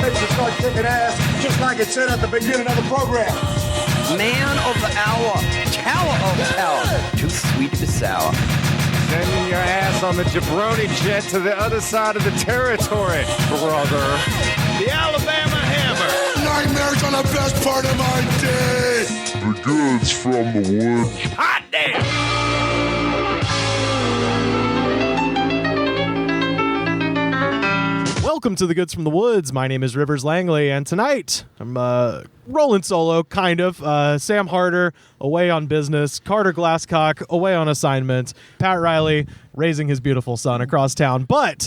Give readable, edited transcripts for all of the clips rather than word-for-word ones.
ready to start kicking ass, just like it said at the beginning of the program. Man of the hour, tower of power, too sweet to be sour. Sending your ass on the jabroni jet to the other side of the territory, brother. The Alabama Hammer. Nightmares on the best part of my day. The goods from the woods. Hot damn! Welcome to the Goods from the Woods. My name is Rivers Langley, and tonight I'm rolling solo, kind of. Sam Harder away on business, Carter Glasscock away on assignment, Pat Riley raising his beautiful son across town. But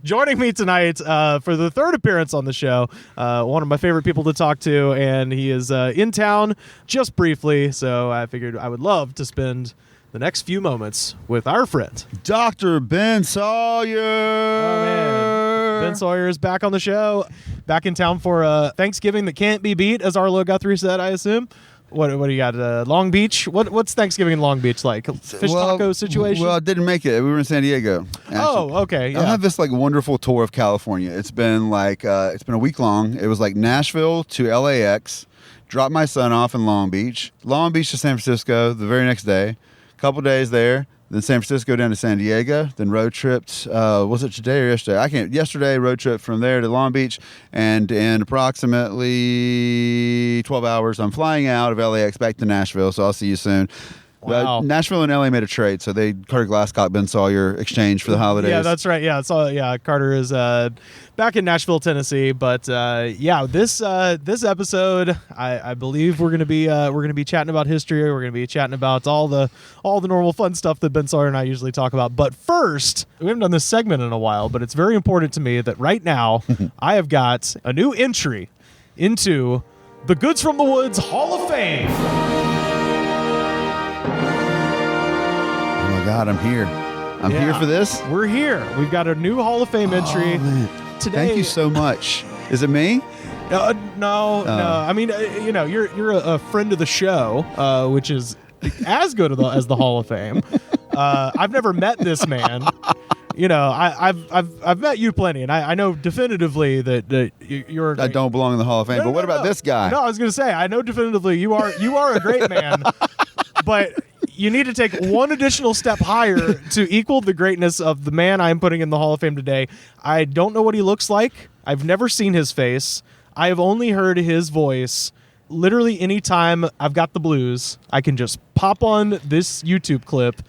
joining me tonight for the third appearance on the show, one of my favorite people to talk to, and he is in town just briefly, so I figured I would love to spend the next few moments with our friend, Dr. Ben Sawyer. Oh, man. Ben Sawyer is back on the show, back in town for Thanksgiving that can't be beat, as Arlo Guthrie said, I assume. What do you got? Long Beach? What's Thanksgiving in Long Beach like? Fish taco situation? Well, I didn't make it. We were in San Diego. Actually. Oh, okay. Yeah. I have this wonderful tour of California. It's been it's been a week long. It was Nashville to LAX. Dropped my son off in Long Beach to San Francisco the very next day. Couple days there, then San Francisco down to San Diego, then road tripped, was it today or yesterday? Yesterday, road trip from there to Long Beach, and in approximately 12 hours, I'm flying out of LAX back to Nashville, so I'll see you soon. Wow. Nashville and LA made a trade, so Carter Glasscock, Ben Sawyer exchange for the holidays. Yeah, that's right. Yeah, Carter is back in Nashville, Tennessee. But this episode, I believe we're gonna be chatting about history. We're gonna be chatting about all the normal fun stuff that Ben Sawyer and I usually talk about. But first, we haven't done this segment in a while, but it's very important to me that right now I have got a new entry into the Goods from the Woods Hall of Fame. God, I'm here. I'm here for this. We're here. We've got a new Hall of Fame entry today. Thank you so much. Is it me? No. I mean, you're a friend of the show, which is as good as the Hall of Fame. I've never met this man. I've met you plenty, and I know definitively that you're. I don't belong in the Hall of Fame. But what about this guy? No, I was going to say I know definitively you are a great man, but you need to take one additional step higher to equal the greatness of the man I'm putting in the Hall of Fame today. I don't know what he looks like. I've never seen his face. I have only heard his voice. Literally anytime I've got the blues, I can just pop on this YouTube clip,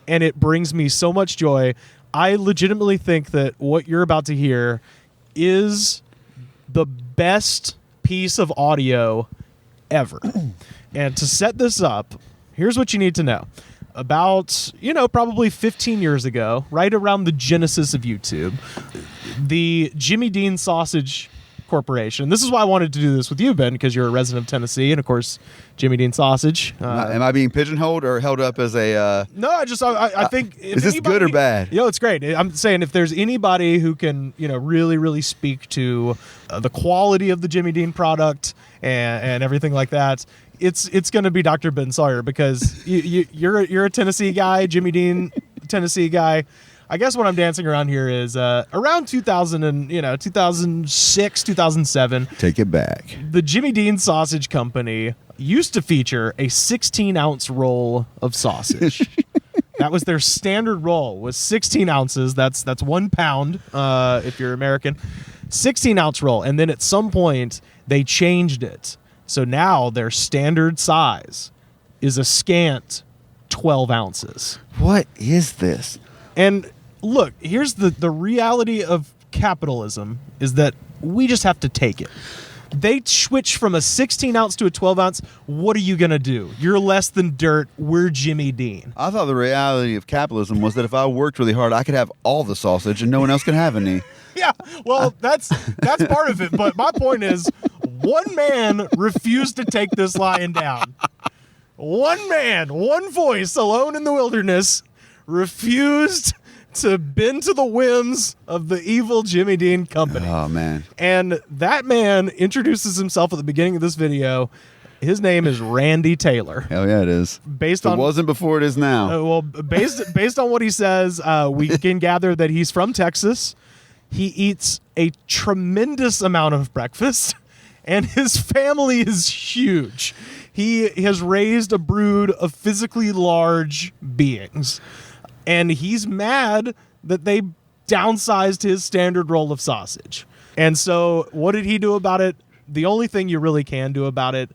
and it brings me so much joy. I legitimately think that what you're about to hear is the best piece of audio ever. And to set this up, here's what you need to know. About, probably 15 years ago, right around the genesis of YouTube, the Jimmy Dean Sausage Corporation. This is why I wanted to do this with you, Ben, because you're a resident of Tennessee, and of course, Jimmy Dean Sausage. Am I being pigeonholed or held up as a? No, I think. Is this good or bad? It's great. I'm saying if there's anybody who can, really, really speak to the quality of the Jimmy Dean product and everything like that, it's going to be Dr. Ben Sawyer, because you're a Tennessee guy, Jimmy Dean, Tennessee guy. I guess what I'm dancing around here is around 2006, 2007. Take it back. The Jimmy Dean Sausage Company used to feature a 16-ounce roll of sausage. That was their standard roll, was 16 ounces. That's 1 pound if you're American. 16-ounce roll. And then at some point, they changed it. So now their standard size is a scant 12 ounces. What is this? And look, here's the reality of capitalism is that we just have to take it. They switch from a 16 ounce to a 12 ounce. What are you going to do? You're less than dirt. We're Jimmy Dean. I thought the reality of capitalism was that if I worked really hard, I could have all the sausage and no one else could have any. Yeah, well, that's part of it. But my point is, one man refused to take this lying down. One man, one voice alone in the wilderness refused to bend to the whims of the evil Jimmy Dean Company. Oh, man. And that man introduces himself at the beginning of this video. His name is Randy Taylor. Hell yeah, it is. It wasn't before, it is now. Based on what he says, we can gather that he's from Texas. He eats a tremendous amount of breakfast, and his family is huge. He has raised a brood of physically large beings, and he's mad that they downsized his standard roll of sausage. And so what did he do about it? The only thing you really can do about it.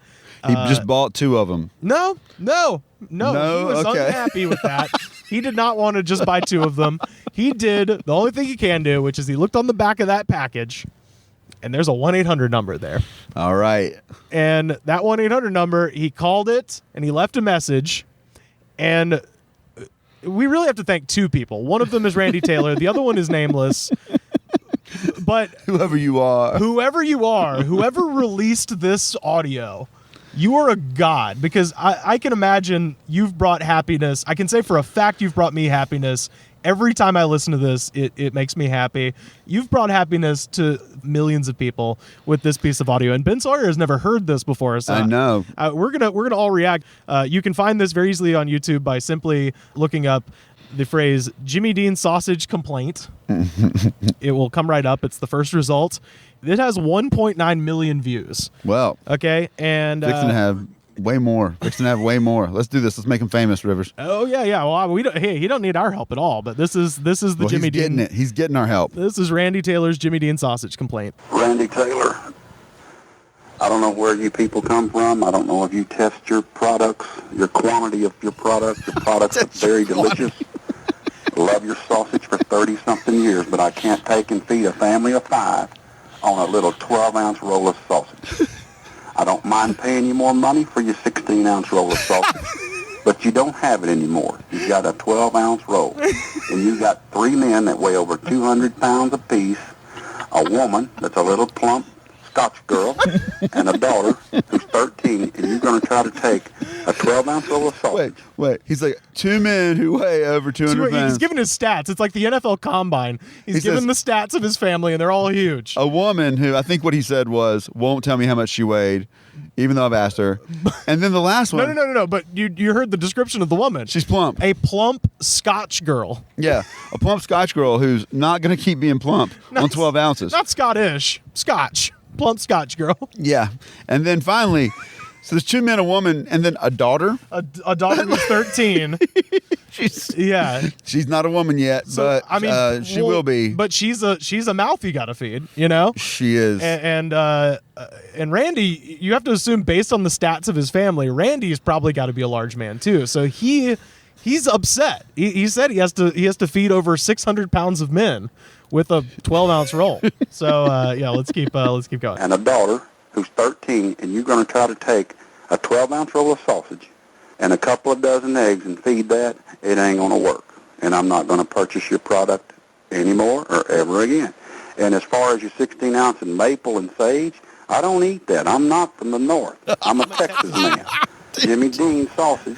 He just bought 2 of them. No. No? He was Okay. unhappy with that. He did not want to just buy 2 of them. He did the only thing he can do, which is he looked on the back of that package, and there's a 1-800 number there. All right. And that 1-800 number, he called it, and he left a message. And we really have to thank 2 people. One of them is Randy Taylor. The other one is nameless. But Whoever you are. whoever released this audio, you are a god, because I can imagine you've brought happiness. I can say for a fact you've brought me happiness. Every time I listen to this, it makes me happy. You've brought happiness to millions of people with this piece of audio, and Ben Sawyer has never heard this before. So I know. we're gonna all react. You can find this very easily on YouTube by simply looking up the phrase Jimmy Dean sausage complaint. It will come right up. It's the first result. It has 1.9 million views. Well, Okay, and fixing to have way more. Let's do this. Let's make him famous, Rivers. oh yeah. Well, we don't. Hey, he don't need our help at all. But this is the Well, Jimmy he's getting Dean. it. He's getting our help. This is Randy Taylor's Jimmy Dean sausage complaint. Randy Taylor, I don't know where you people come from. I don't know if you test your products, your quantity of your products. Your products are very delicious. Love your sausage for 30-something years, but I can't take and feed a family of 5 on a little 12-ounce roll of sausage. I don't mind paying you more money for your 16-ounce roll of sausage, but you don't have it anymore. You've got a 12-ounce roll, and you've got 3 men that weigh over 200 pounds apiece, a woman that's a little plump Scotch girl, and a daughter who's 13, and you're going to try to take a 12-ounce roll of sausage. Wait. He's like 2 men who weigh over 200 He's pounds. giving his stats. It's like the NFL Combine. He's He giving says- the stats of his family, and they're all huge. A woman who, I think what he said was, won't tell me how much she weighed, even though I've asked her. And then the last one. No. But you heard the description of the woman. She's plump. A plump Scotch girl. Yeah. A plump Scotch girl who's not going to keep being plump on 12 ounces. Not Scottish. Scotch. Plump Scotch girl. Yeah. And then finally, so there's 2 men, a woman, and then a daughter. A daughter who's 13. Yeah. She's not a woman yet, So, but I mean, she well, will be. But she's a mouth you got to feed, you know? She is. And Randy, you have to assume based on the stats of his family, Randy's probably got to be a large man too. So he's upset. He said he has to feed over 600 pounds of men with a 12-ounce roll. So yeah, let's keep going. And a daughter who's 13, and you're going to try to take a 12-ounce roll of sausage and a couple of dozen eggs and feed that, it ain't going to work. And I'm not going to purchase your product anymore or ever again. And as far as your 16-ounce and maple and sage, I don't eat that. I'm not from the north. I'm a Texas man. Jimmy Dean sausage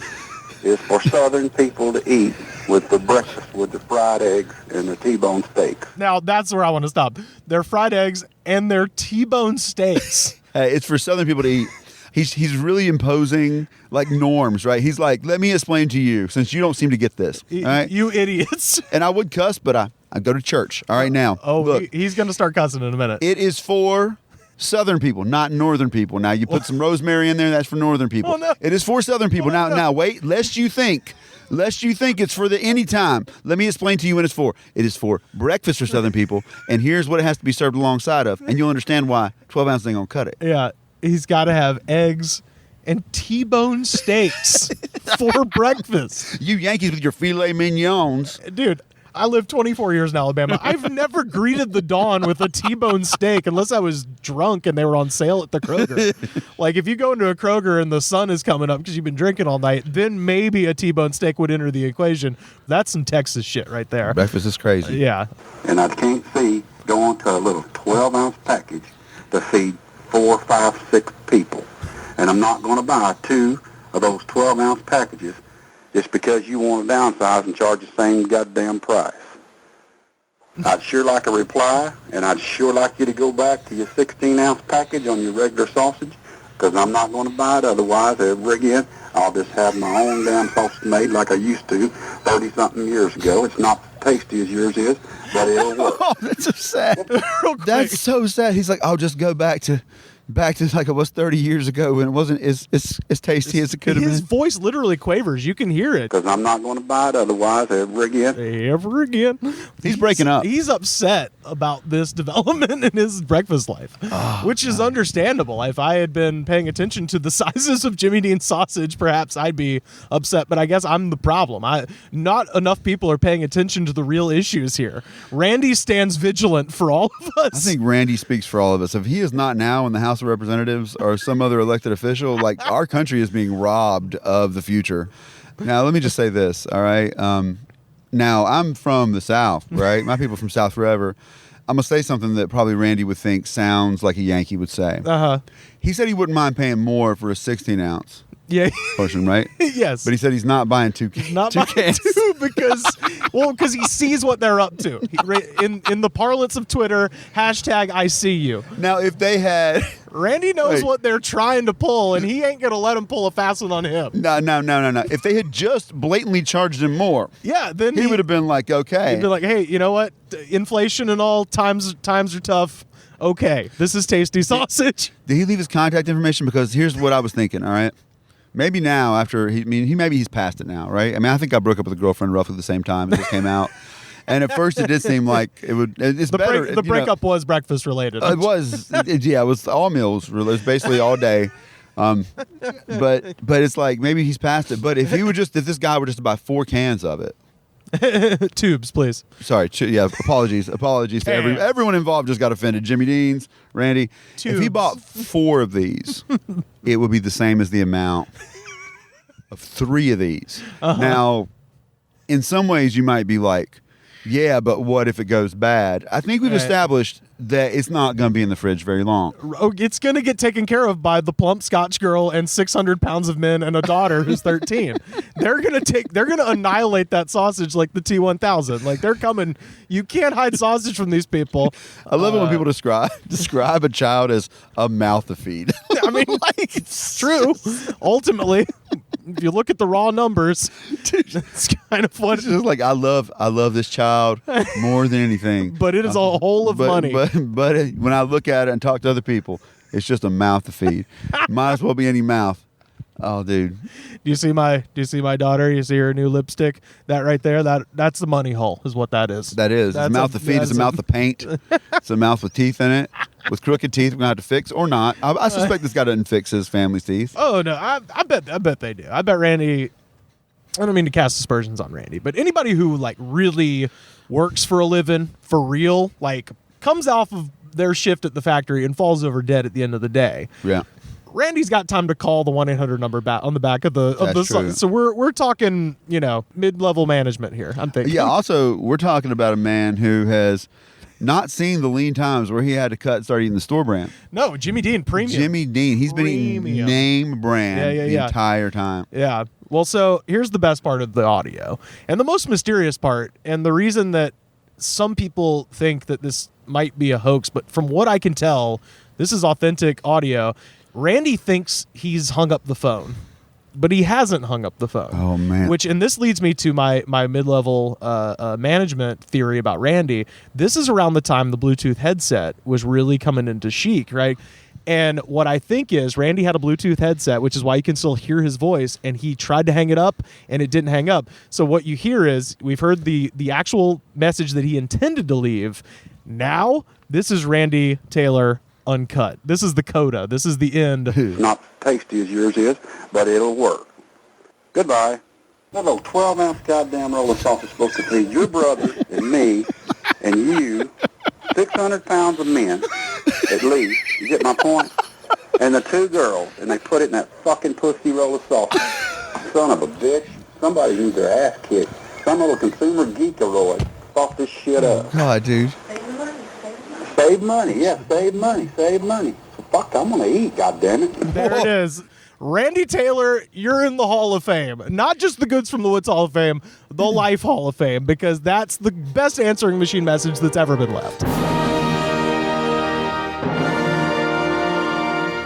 is for Southern people to eat with the breakfast, with the fried eggs and the T-bone steaks. Now that's where I want to stop. They're fried eggs and they're T-bone steaks. Hey, it's for Southern people to eat. He's really imposing like norms, right? He's like, let me explain to you, since you don't seem to get this. All right? You idiots. And I would cuss, but I go to church. All right, now. Oh, look, he's going to start cussing in a minute. it is for Southern people, not Northern people. Now, you put some rosemary in there, that's for Northern people. Oh, no. It is for Southern people. Oh, no. Now, wait, lest you think it's for the any time. Let me explain to you what it's for. It is for breakfast for Southern people, and here's what it has to be served alongside of, and you'll understand why 12 ounces ain't gonna cut it. Yeah, he's got to have eggs and T-bone steaks for breakfast. You Yankees with your filet mignons. Dude, I lived 24 years in Alabama. I've never greeted the dawn with a T-bone steak unless I was drunk and they were on sale at the Kroger. Like, if you go into a Kroger and the sun is coming up because you've been drinking all night, then maybe a T-bone steak would enter the equation. That's some Texas shit right there. Breakfast is crazy. Yeah. And I can't see going to a little 12-ounce package to feed 4, 5, 6 people. And I'm not going to buy 2 of those 12-ounce packages just because you want to downsize and charge the same goddamn price. I'd sure like a reply, and I'd sure like you to go back to your 16-ounce package on your regular sausage, because I'm not going to buy it otherwise ever again. I'll just have my own damn sausage made like I used to 30-something years ago. It's not tasty as yours is, but it'll work. Oh, that's so sad. Real quick. That's so sad. He's like, I'll just go back to like it was 30 years ago when it wasn't as tasty as it could have His been. voice literally quavers. You can hear it. Because I'm not going to buy it otherwise ever again. Ever again. He's breaking up. He's upset about this development in his breakfast life, which is understandable. If I had been paying attention to the sizes of Jimmy Dean's sausage, perhaps I'd be upset. But I guess I'm the problem. Not enough people are paying attention to the real issues here. Randy stands vigilant for all of us. I think Randy speaks for all of us. If he is not now in the House of Representatives or some other elected official, like our country is being robbed of the future. Now, let me just say this, all right? Now, I'm from the South, right? My people from South forever. I'm going to say something that probably Randy would think sounds like a Yankee would say. Uh-huh. He said he wouldn't mind paying more for a 16-ounce Yeah. portion, right? Yes. But he said he's not buying two cans. because he sees what they're up to. In the parlance of Twitter, hashtag I see you. Now, if they had... Randy knows Wait. what they're trying to pull, and he ain't going to let them pull a fast one on him. No. If they had just blatantly charged him more, Yeah, then he would have been like, okay. he'd be like, hey, you know what? Inflation and all, times are tough. Okay, this is tasty sausage. Did he leave his contact information? Because here's what I was thinking, all right? Maybe now after, maybe he's past it now, right? I mean, I think I broke up with a girlfriend roughly the same time as this came out. And at first it did seem like it's better. The breakup was breakfast related. It was, it was all meals. It was basically all day. But it's like maybe he's past it. But if this guy were just to buy 4 cans of it. Tubes, please. Sorry, apologies to everyone involved. Just got offended. Jimmy Dean's, Randy. If he Tubes. bought 4 of these, it would be the same as the amount of 3 of these. Now, in some ways, you might be like, yeah, but what if it goes bad? I think we've established that it's not going to be in the fridge very long. Oh, it's going to get taken care of by the plump Scotch girl and 600 pounds of men and a daughter who's 13. They're going to annihilate that sausage like the T-1000. Like they're coming. You can't hide sausage from these people. I love it when people describe a child as a mouth to feed. I mean, like, it's true. Ultimately, if you look at the raw numbers, it's kind of what It's just like I love this child more than anything. But it is a hole of money. But when I look at it and talk to other people, it's just a mouth to feed. Might as well be any mouth. Oh, dude. Do you see my daughter? You see her new lipstick? That right there, that's the money hole is what that is. That is. It's a mouth to feed. It's a mouth to paint. It's a mouth with teeth in it. With crooked teeth we're going to have to fix or not. I suspect this guy doesn't fix his family's teeth. Oh no, I bet they do. I bet Randy. I don't mean to cast aspersions on Randy, but anybody who like really works for a living for real, like comes off of their shift at the factory and falls over dead at the end of the day. Yeah. Randy's got time to call the 1-800 number on the back of the That's true. So we're talking, mid-level management here. I'm thinking. Yeah, also, we're talking about a man who has not seen the lean times where he had to cut and start eating the store brand. No, Jimmy Dean premium. Jimmy Dean. He's been eating Premium. name brand the Yeah. entire time. Yeah. Well, so here's the best part of the audio and the most mysterious part, and the reason that some people think that this might be a hoax, but from what I can tell, this is authentic audio. Randy thinks he's hung up the phone, but he hasn't hung up the phone. Oh, man. And this leads me to my mid-level management theory about Randy. This is around the time the Bluetooth headset was really coming into chic, right? And what I think is Randy had a Bluetooth headset, which is why you can still hear his voice, and he tried to hang it up, and it didn't hang up. So what you hear is we've heard the actual message that he intended to leave. Now, this is Randy Taylor uncut. This is the coda. This is the end. Not tasty as yours is, but it'll work. Goodbye. That little 12-ounce goddamn roll of sausage is supposed to feed your brother and me and you 600 pounds of men, at least. You get my point? And the 2 girls, and they put it in that fucking pussy roll of sausage. Son of a bitch. Somebody needs their ass kicked. Some little consumer geekaroid fucked this shit up. God, dude. Save money, yeah, save money. So fuck, I'm gonna eat, goddammit. There it is. Randy Taylor, you're in the Hall of Fame. Not just the Goods from the Woods Hall of Fame, the Life Hall of Fame, because that's the best answering machine message that's ever been left.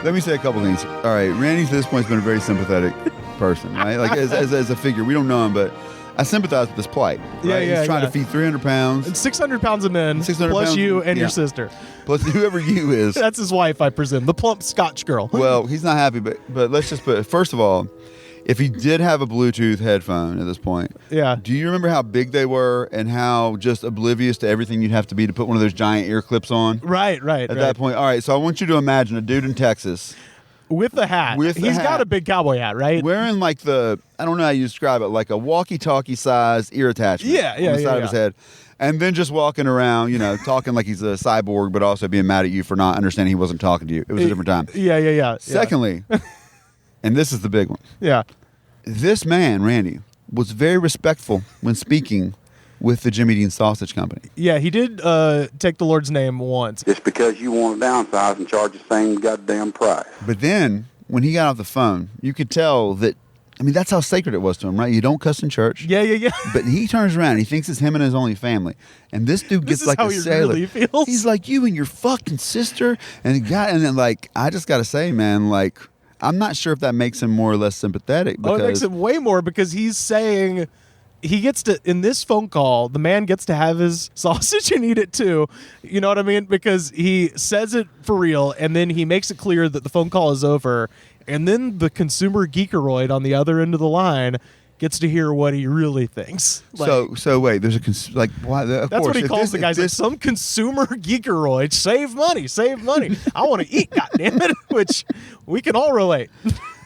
Let me say a couple things. All right, Randy to this point has been a very sympathetic person, right? Like as a figure, we don't know him, but I sympathize with this plight. Right? Yeah, yeah, He's trying yeah. to feed 300 pounds. And 600 pounds of men, 600 plus pounds, you and yeah. your sister. Plus whoever you is. That's his wife, I presume. The plump Scotch girl. Well, he's not happy, but let's just put, first of all, if he did have a Bluetooth headphone at this point, Yeah. do you remember how big they were and how just oblivious to everything you'd have to be to put one of those giant ear clips on? Right. At that point, all right, so I want you to imagine a dude in Texas With the hat. With the He's hat. got a big cowboy hat, right? wearing like I don't know how you describe it, like a walkie-talkie size ear attachment Yeah, on the side of yeah. his head. And then just walking around, talking like he's a cyborg, but also being mad at you for not understanding he wasn't talking to you. It was a different time. Yeah. Secondly, and this is the big one, Yeah. this man, Randy, was very respectful when speaking with the Jimmy Dean Sausage Company. Yeah, he did take the Lord's name once. Just because you want to downsize and charge the same goddamn price. But then, when he got off the phone, you could tell that, that's how sacred it was to him, right? You don't cuss in church. Yeah. But he turns around, he thinks it's him and his only family. And this dude This gets is like how a he sailor. really feels? He's like, you and your fucking sister. And then I just got to say, man, I'm not sure if that makes him more or less sympathetic. Because It makes him way more because he's saying he gets to, in this phone call, the man gets to have his sausage and eat it too. You know what I mean? Because he says it for real and then he makes it clear that the phone call is over. And then the consumer geekeroid on the other end of the line gets to hear what he really thinks. so wait, there's why? Of That's course, what he if calls this- the if guys. Like this- some consumer geekeroid. Save money. I want to eat, goddammit, which we can all relate.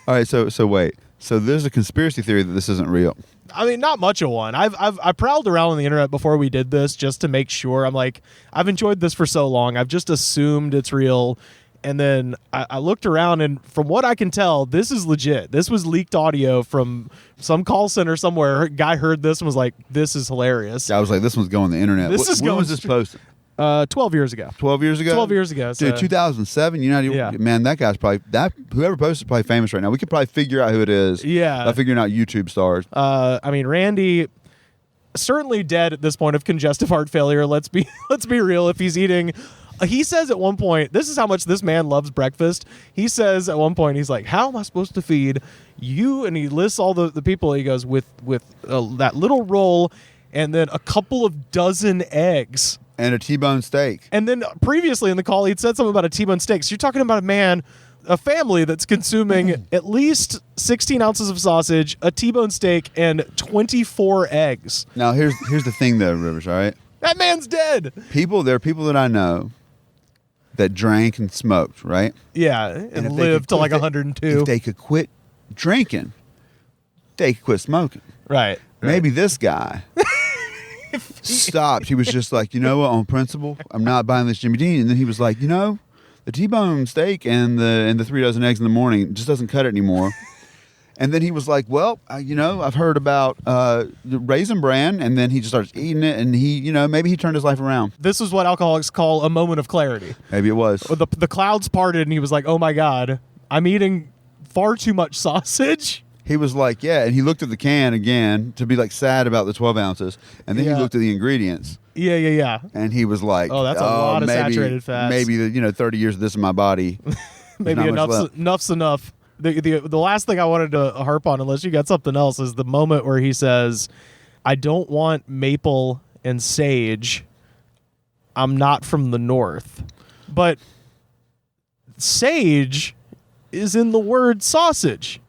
All right, so wait. So there's a conspiracy theory that this isn't real. I mean, not much of one. I prowled around on the internet before we did this just to make sure. I'm like, I've enjoyed this for so long. I've just assumed it's real. And then I looked around, and from what I can tell, this is legit. This was leaked audio from some call center somewhere. A guy heard this and was like, this is hilarious. I was like, this one's going on the internet. When was this posted? 12 years ago. 12 years ago? 12 years ago. So. Dude, 2007, Yeah. man, that guy's probably, whoever posted is probably famous right now. We could probably figure out who it is. Yeah. By figuring out YouTube stars. I mean, Randy certainly dead at this point of congestive heart failure. Let's be real. If he's eating, he says at one point, this is how much this man loves breakfast. He says at one point, he's like, how am I supposed to feed you? And he lists all the people. He goes with that little roll and then a couple of dozen eggs. And a T-bone steak. And then previously in the call, he'd said something about a T-bone steak. So you're talking about a family that's consuming at least 16 ounces of sausage, a T-bone steak, and 24 eggs. Now, here's the thing, though, Rivers, all right? That man's dead. There are people that I know that drank and smoked, right? Yeah, if and they lived could to like quit- 102. If they could quit drinking, they could quit smoking. Right. Maybe this guy stopped. He was just like, you know what, on principle, I'm not buying this Jimmy Dean. And then he was like, the T-bone steak and the 3 dozen eggs in the morning just doesn't cut it anymore. And then he was like, well, I've heard about the Raisin Bran. And then he just starts eating it. And he, maybe he turned his life around. This is what alcoholics call a moment of clarity. Maybe it was. The clouds parted and he was like, oh my God, I'm eating far too much sausage. He was like, yeah. And he looked at the can again to be like sad about the 12 ounces. And then he Yeah. looked at the ingredients. Yeah. And he was like, Oh, that's a lot of maybe, saturated fats. Maybe 30 years of this in my body. Maybe not much enough's left. enough. The last thing I wanted to harp on, unless you got something else, is the moment where he says, I don't want maple and sage. I'm not from the north. But sage is in the word sausage.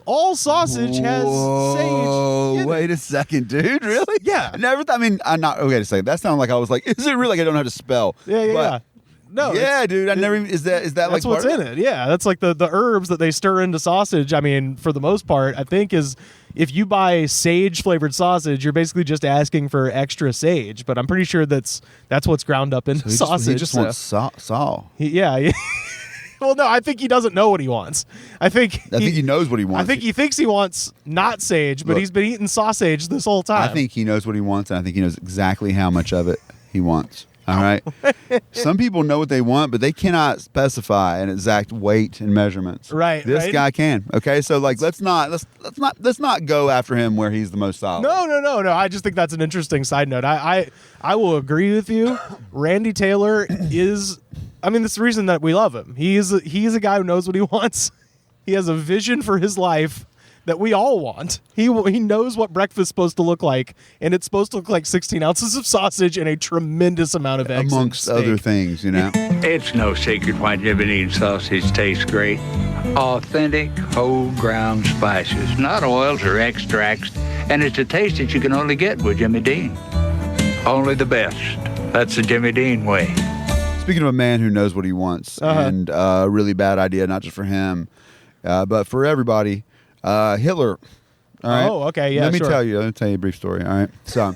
All sausage has sage in Wait it. a second, dude. Really? Yeah. I'm not. Okay, a second. That sounded like I was like, is it really? Like I don't know how to spell. Yeah. But- No. yeah, dude. I never. Is that like That's what's part in of it. Yeah, that's like the herbs that they stir into sausage. I mean, for the most part, I think is if you buy sage flavored sausage, you're basically just asking for extra sage. But I'm pretty sure that's what's ground up in He sausage. just wants saw. Yeah. Well, no, I think he doesn't know what he wants. I think he knows what he wants. I think he thinks he wants not sage, but Look, he's been eating sausage this whole time. I think he knows what he wants, and I think he knows exactly how much of it he wants. All right. Some people know what they want, but they cannot specify an exact weight and measurements. Right, This right. guy can. Okay. So let's not go after him where he's the most solid. No. I just think that's an interesting side note. I will agree with you. Randy Taylor is. I mean, that's the reason that we love him. He is a guy who knows what he wants. He has a vision for his life that we all want. He knows what breakfast is supposed to look like, and it's supposed to look like 16 ounces of sausage and a tremendous amount of eggs. Amongst other things, It's no secret why Jimmy Dean sausage tastes great. Authentic whole ground spices, not oils or extracts, and it's a taste that you can only get with Jimmy Dean. Only the best. That's the Jimmy Dean way. Speaking of a man who knows what he wants, and a really bad idea, not just for him, but for everybody, Hitler. All right? Oh, okay, yeah, Let me sure. tell you a brief story. All right, so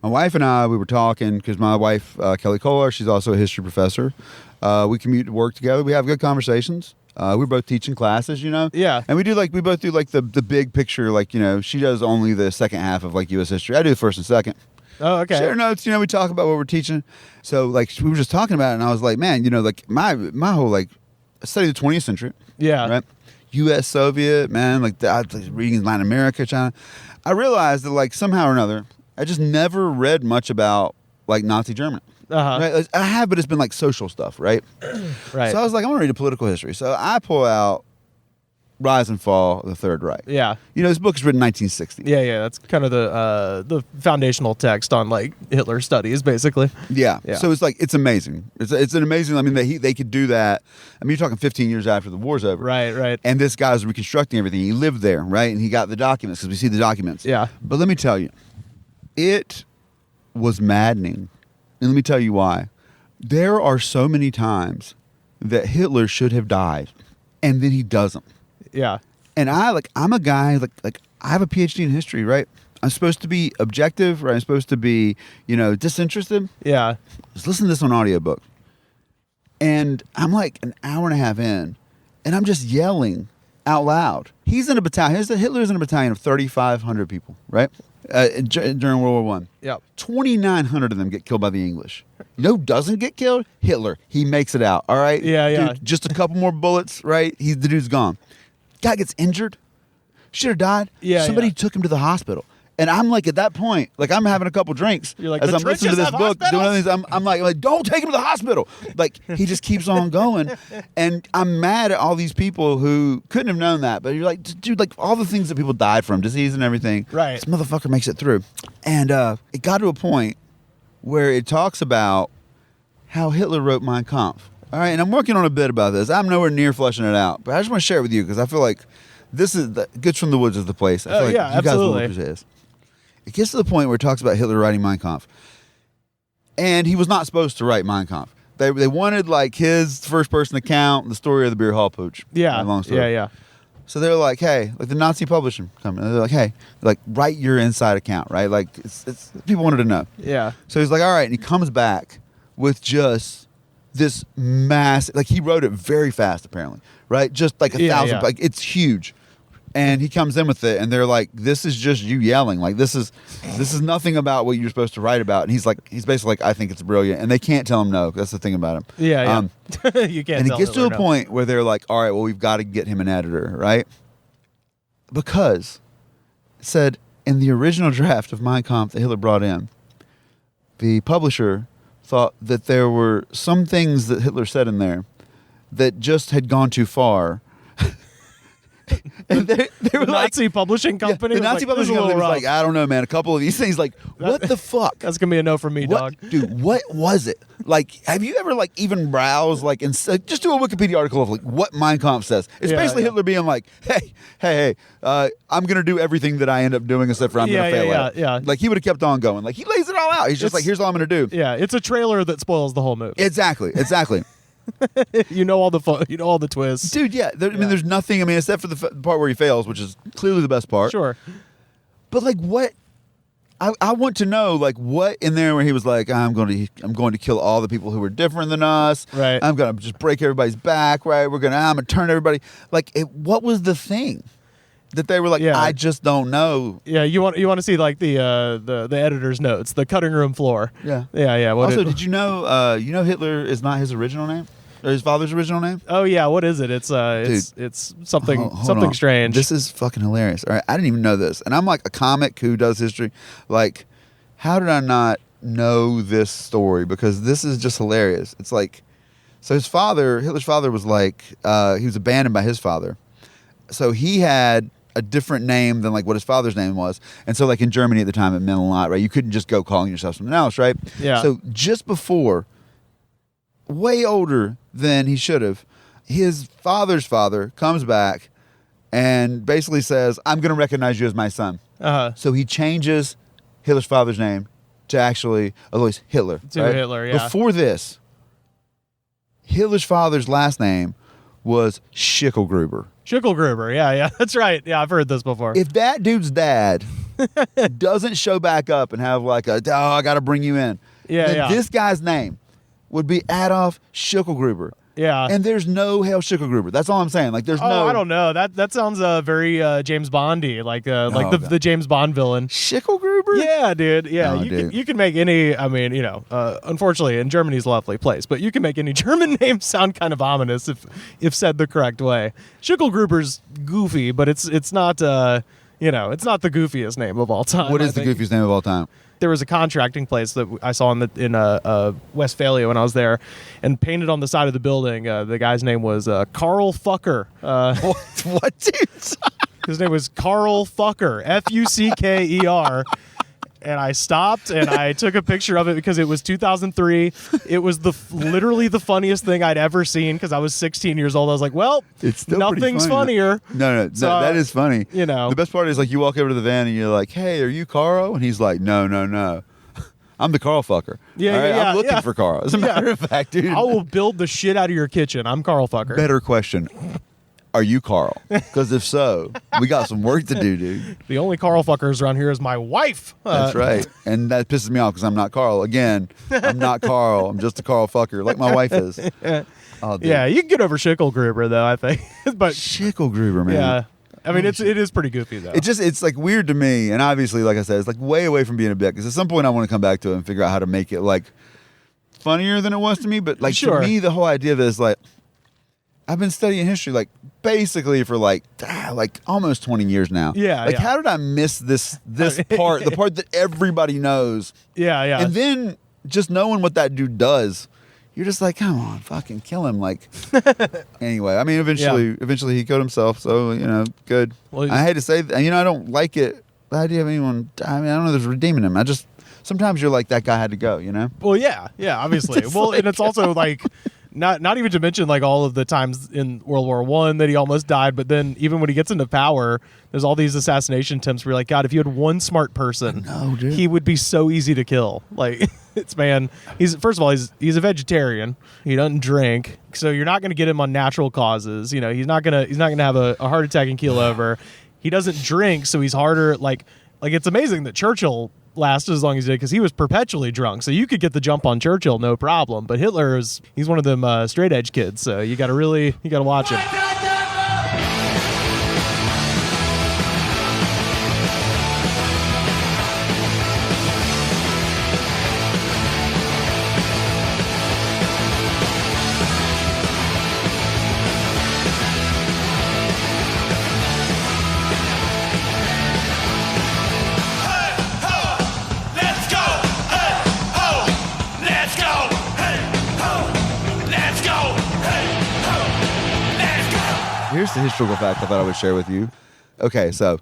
my wife and I, we were talking because my wife, Kelly Kohler, she's also a history professor. We commute to work together. We have good conversations. We're both teaching classes, Yeah. and we both do like the big picture, like she does only the second half of like U.S. history. I do the first and second. Oh, okay. Share notes, we talk about what we're teaching. So like we were just talking about it, and I was like, man, like my whole like I studied the 20th century. Yeah. Right. U.S. Soviet, man, like I was reading Latin America, China. I realized that like somehow or another, I just never read much about like Nazi Germany. Right? Like, I have, but it's been like social stuff, right? Right. So I was like, I want to read a political history. So I pull out Rise and Fall of the Third Reich. Yeah. This book is written in 1960. Yeah. That's kind of the foundational text on like Hitler studies, basically. Yeah. Yeah. So it's amazing. It's an amazing. I mean, they could do that. I mean, you're talking 15 years after the war's over. Right. And this guy's reconstructing everything. He lived there, right? And he got the documents because we see the documents. Yeah. But let me tell you, it was maddening. And let me tell you why. There are so many times that Hitler should have died, and then he doesn't. Yeah. And I'm a guy like I have a PhD in history, right? I'm supposed to be objective, right? I'm supposed to be, disinterested. Yeah. Just listen to this on audiobook. And I'm like an hour and a half in, and I'm just yelling out loud. He's in a battalion. Hitler's in a battalion of 3,500 people, right? During World War I. Yep. 2,900 of them get killed by the English. You know who doesn't get killed? Hitler. He makes it out, all right? Yeah. Dude, just a couple more bullets, right? The dude's gone. Guy gets injured. Should have died. Yeah, Somebody yeah. took him to the hospital. And I'm like, at that point, like I'm having a couple drinks. You're like, as the I'm listening to trenches this have book, doing hospitals? other things, I'm like, don't take him to the hospital. Like he just keeps on going. And I'm mad at all these people who couldn't have known that. But you're like, dude, like all the things that people died from, disease and everything. Right. This motherfucker makes it through. And it got to a point where it talks about how Hitler wrote Mein Kampf. All right, and I'm working on a bit about this. I'm nowhere near fleshing it out, but I just want to share it with you because I feel like this is Goods from the Woods is the place. I feel like yeah, you guys will absolutely. know what this is. It gets to the point where it talks about Hitler writing Mein Kampf, and he was not supposed to write Mein Kampf. They wanted like his first person account, the story of the beer hall pooch. Yeah. Long story. Yeah. So they're like, hey, like the Nazi publishing company. They're like, hey, like write your inside account, right? Like it's people wanted to know. Yeah. So he's like, all right, and he comes back with just this massive, like he wrote it very fast, apparently, right? Just like 1,000, like it's huge. And he comes in with it, and they're like, this is just you yelling. Like this is nothing about what you're supposed to write about. And he's basically like, I think it's brilliant, and they can't tell him no. That's the thing about him. Yeah. You can't. And tell it gets to Hitler a no. point where they're like, all right, well, we've got to get him an editor, right? Because it said in the original draft of Mein Kampf that Hitler brought in, the publisher thought that there were some things that Hitler said in there that just had gone too far. And they were The like, Nazi publishing company. the was Nazi like, this is publishing a company little was like, rough. I don't know, man. A couple of these things, like, what the fuck? That's gonna be a no from me, dog. Dude, what was it? Like, have you ever like even browsed like and just do a Wikipedia article of like what Mein Kampf says? It's Yeah, basically yeah. Hitler being like, hey, I'm gonna do everything that I end up doing except for I'm gonna fail at it. Yeah. Like he would have kept on going. Like he lays it all out. He's just It's- like, here's all I'm gonna do. Yeah, it's a trailer that spoils the whole movie. Exactly. You know all the twists. Dude, yeah. I mean, there's nothing. I mean, except for the part where he fails, which is clearly the best part. Sure. But like, what? I want to know like what in there where he was like, I'm going to kill all the people who are different than us. Right. I'm going to just break everybody's back. Right. I'm going to turn everybody. Like, what was the thing that they were like? Yeah. I just don't know. Yeah, you want to see like the editor's notes, the cutting room floor. Yeah. Yeah. Also, did you know? Hitler is not his original name, or his father's original name. Oh yeah, what is it? It's something Hold something on. strange. This is fucking hilarious. All right, I didn't even know this, and I'm like a comic who does history. Like, how did I not know this story? Because this is just hilarious. It's like, so Hitler's father was like, he was abandoned by his father, so he had a different name than like what his father's name was. And so like in Germany at the time, it meant a lot, right? You couldn't just go calling yourself something else, right? Yeah. So just before, way older than he should have, his father's father comes back and basically says, I'm going to recognize you as my son. So he changes Hitler's father's name to actually, although he's Hitler. To right? Hitler, yeah. Before this, Hitler's father's last name was Schicklgruber. Schicklgruber, yeah, that's right. Yeah, I've heard this before. If that dude's dad doesn't show back up and have like I got to bring you in, then this guy's name would be Adolf Schicklgruber. Yeah. And there's no Hell Schicklgruber. That's all I'm saying. Like, there's no. I don't know. That sounds very James Bondy, like the James Bond villain. Schicklgruber? Yeah, dude. Yeah, No, you can make any. I mean, unfortunately, and Germany's a lovely place, but you can make any German name sound kind of ominous if said the correct way. Schicklgruber's goofy, but it's not it's not the goofiest name of all time. What is the goofiest name of all time? There was a contracting place that I saw in Westphalia when I was there, and painted on the side of the building, the guy's name was Carl Fucker. What, dude? His name was Carl Fucker, Fucker. And I stopped and I took a picture of it because it was 2003. It was literally the funniest thing I'd ever seen because I was 16 years old. I was like, well, it's still nothing's funnier. No, So, that is funny. The best part is like you walk over to the van and you're like, hey, are you Carl? And he's like, no. I'm the Carl Fucker. Yeah, all right? yeah, I'm looking for Carl. As a matter of fact, dude. I will build the shit out of your kitchen. I'm Carl Fucker. Better question. Are you Carl? Because if so, we got some work to do, dude. The only Carl Fuckers around here is my wife. That's right. And that pisses me off because I'm not Carl. Again, I'm not Carl. I'm just a Carl Fucker, like my wife is. Oh, yeah, you can get over Schicklgruber, though, I think. But Schicklgruber, man. Yeah. I mean, it is pretty goofy, though. It's like weird to me. And obviously, like I said, it's like way away from being a bit. Because at some point I want to come back to it and figure out how to make it like funnier than it was to me. But like to me, the whole idea of this, like, I've been studying history like basically for like almost 20 years now. Yeah. Like how did I miss this part, the part that everybody knows? Yeah. And then just knowing what that dude does, you're just like, come on, fucking kill him. Like anyway, I mean eventually he killed himself, so good. Well, I hate to say that, I don't like it. The idea of anyone, I mean, I don't know there's redeeming him. I just sometimes you're like that guy had to go, Well, yeah, obviously. Well, and it's also like Not even to mention like all of the times in World War I that he almost died, but then even when he gets into power, there's all these assassination attempts where you're like, God, if you had one smart person, he would be so easy to kill. Like he's first of all, he's a vegetarian. He doesn't drink, so you're not going to get him on natural causes. He's not gonna have a heart attack and keel over. He doesn't drink, so he's harder. Like it's amazing that Churchill lasted as long as he did because he was perpetually drunk, so you could get the jump on Churchill no problem, but Hitler he's one of them straight edge kids, so you gotta watch him. Here's the historical fact I thought I would share with you. Okay, so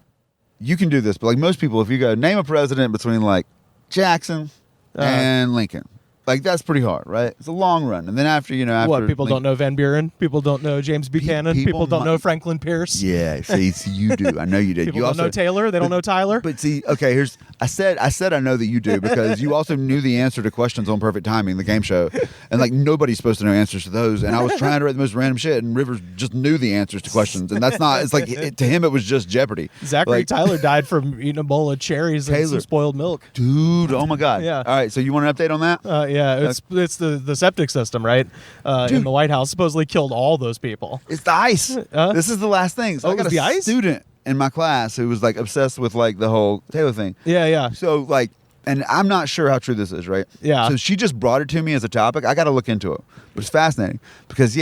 you can do this, but like most people, if you go name a president between like Jackson and Lincoln, like that's pretty hard, right? It's a long run, and then after what people don't know Van Buren, people don't know James Buchanan, people don't know Franklin Pierce. Yeah, see, you do. I know you did. People you don't know Taylor. They don't know Tyler. But see, okay, I said I know that you do because you also knew the answer to questions on Perfect Timing, the game show, and like nobody's supposed to know answers to those. And I was trying to write the most random shit, and Rivers just knew the answers to questions, and that's not. It's like to him, it was just Jeopardy. Zachary Tyler died from eating a bowl of cherries and some spoiled milk. Dude, oh my God. Yeah. All right, so you want an update on that? Yeah, it's the septic system, right? In the White House supposedly killed all those people. It's the ice. This is the last thing. So I got a student in my class who was like obsessed with like the whole Taylor thing. Yeah. So like, and I'm not sure how true this is, right? Yeah. So she just brought it to me as a topic. I got to look into it. But it's fascinating because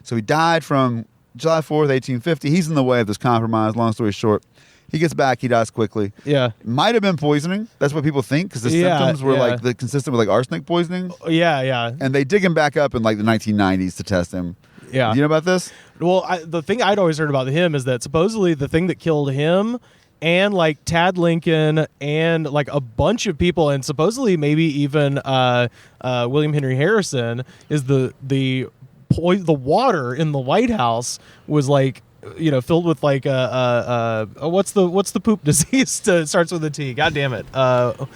so he died from July 4th, 1850. He's in the way of this compromise. Long story short, he gets back. He dies quickly. Yeah. Might have been poisoning. That's what people think because the symptoms were like consistent with like arsenic poisoning. Yeah. And they dig him back up in like the 1990s to test him. Yeah. Do you know about this? Well, the thing I'd always heard about him is that supposedly the thing that killed him and like Tad Lincoln and like a bunch of people, and supposedly maybe even William Henry Harrison, is the water in the White House was like, you know, filled with like what's the poop disease starts with a T? God damn it.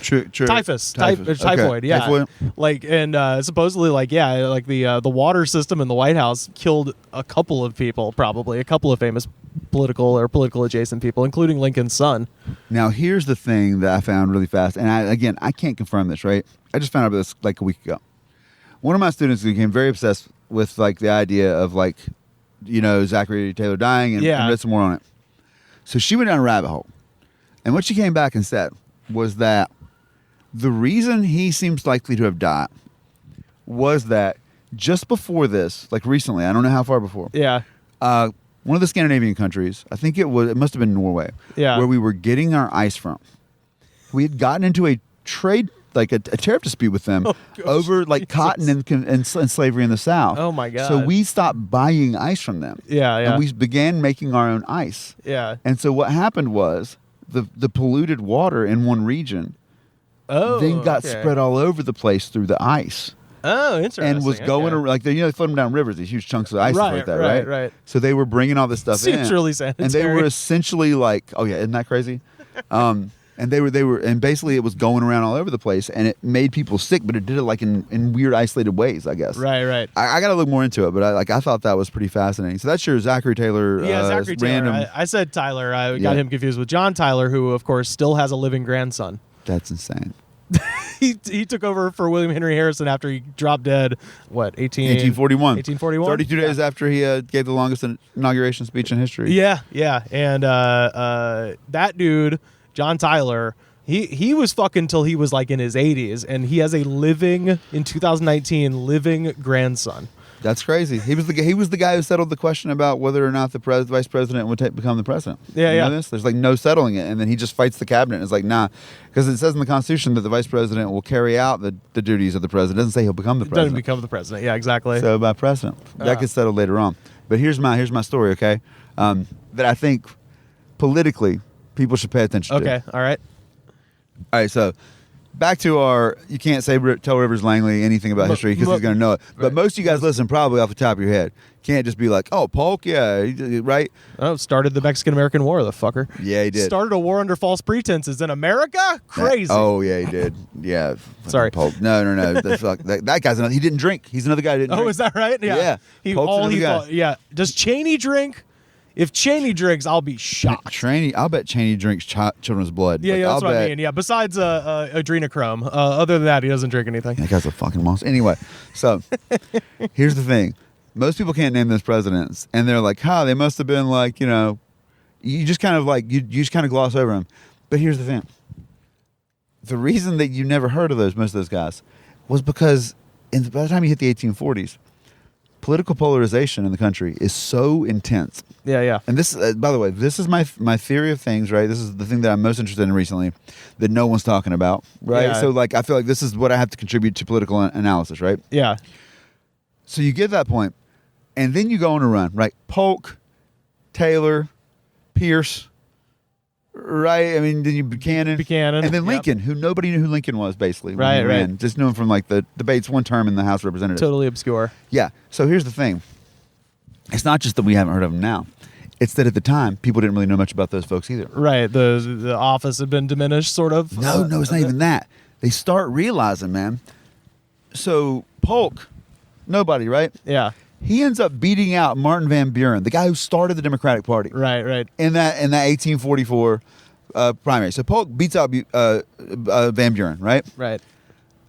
True. Typhus. Okay. Typhoid. Yeah. Typhoid. Like, and supposedly, like, yeah, like the water system in the White House killed a couple of people, probably a couple of famous political adjacent people, including Lincoln's son. Now, here's the thing that I found really fast, and I can't confirm this, right? I just found out about this like a week ago. One of my students became very obsessed with like the idea of like, you know, Zachary Taylor dying and read some more on it. So she went down a rabbit hole. And what she came back and said was that the reason he seems likely to have died was that just before this, like recently, I don't know how far before. Yeah. One of the Scandinavian countries, I think it must have been Norway, where we were getting our ice from. We had gotten into a trade, like a tariff dispute with them over like cotton and slavery in the South. Oh my God. So we stopped buying ice from them. Yeah. And we began making our own ice. Yeah. And so what happened was the polluted water in one region then got spread all over the place through the ice. Oh, interesting. And was going around, like, they float them down rivers, these huge chunks of ice like that, right? Right. So they were bringing all this stuff in. Seems really sanitary. And they were essentially like, oh yeah, isn't that crazy? And they were, and basically it was going around all over the place, and it made people sick, but it did it like in weird isolated ways, I guess. Right. I got to look more into it, but I thought that was pretty fascinating. So that's your Zachary Taylor. Yeah, Zachary Taylor. I said Tyler. I got him confused with John Tyler, who of course still has a living grandson. That's insane. He took over for William Henry Harrison after he dropped dead. What, 1841? 1841. 32 days after he gave the longest inauguration speech in history. Yeah, and that dude, John Tyler, he was fucking till he was like in his 80s, and he has a living, in 2019, living grandson. That's crazy. He was the guy who settled the question about whether or not the vice president would become the president. Yeah, you know this? There's like no settling it, and then he just fights the cabinet. It's like, nah, because it says in the Constitution that the vice president will carry out the duties of the president. It doesn't say he'll become the president. Doesn't become the president. Yeah, exactly. So by precedent, that gets settled later on. But here's my story, okay? That I think politically people should pay attention to. Okay, all right. All right, so back to our, you can't say tell Rivers Langley anything about history because he's going to know it. But most of you guys listen probably off the top of your head. Can't just be like, oh, Polk, yeah, right? Oh, started the Mexican-American War, the fucker. Yeah, he did. Started a war under false pretenses in America? Crazy. Oh, yeah, he did. Yeah. Sorry. Polk. No. That guy's another, he didn't drink. He's another guy who didn't drink. Oh, is that right? Yeah. Polk's another guy. Yeah. Does Cheney drink? If Cheney drinks, I'll be shocked. I'll bet Cheney drinks children's blood. Yeah, that's what I mean. Yeah, besides adrenochrome. Other than that, he doesn't drink anything. That guy's a fucking monster. Anyway, so here's the thing. Most people can't name those presidents, and they're like, they must have been like, you know, you just kind of like, you just kind of gloss over them. But here's the thing. The reason that you never heard of most of those guys was because by the time you hit the 1840s, political polarization in the country is so intense. Yeah. And this, by the way, this is my theory of things, right? This is the thing that I'm most interested in recently that no one's talking about, right? Yeah. So, like, I feel like this is what I have to contribute to political analysis, right? Yeah. So you get that point, and then you go on a run, right? Polk, Taylor, Pierce, right? I mean, then Buchanan, and then Lincoln, who nobody knew who Lincoln was, basically. Right. Just knew him from like the debates one term in the House of Representatives. Totally obscure. Yeah. So here's the thing. It's not just that we haven't heard of them now. It's that at the time, people didn't really know much about those folks either. Right. The office had been diminished, sort of. No, it's not even that. They start realizing, man. So Polk, nobody, right? Yeah. He ends up beating out Martin Van Buren, the guy who started the Democratic Party. Right. In that 1844 primary. So Polk beats out Van Buren, right? Right.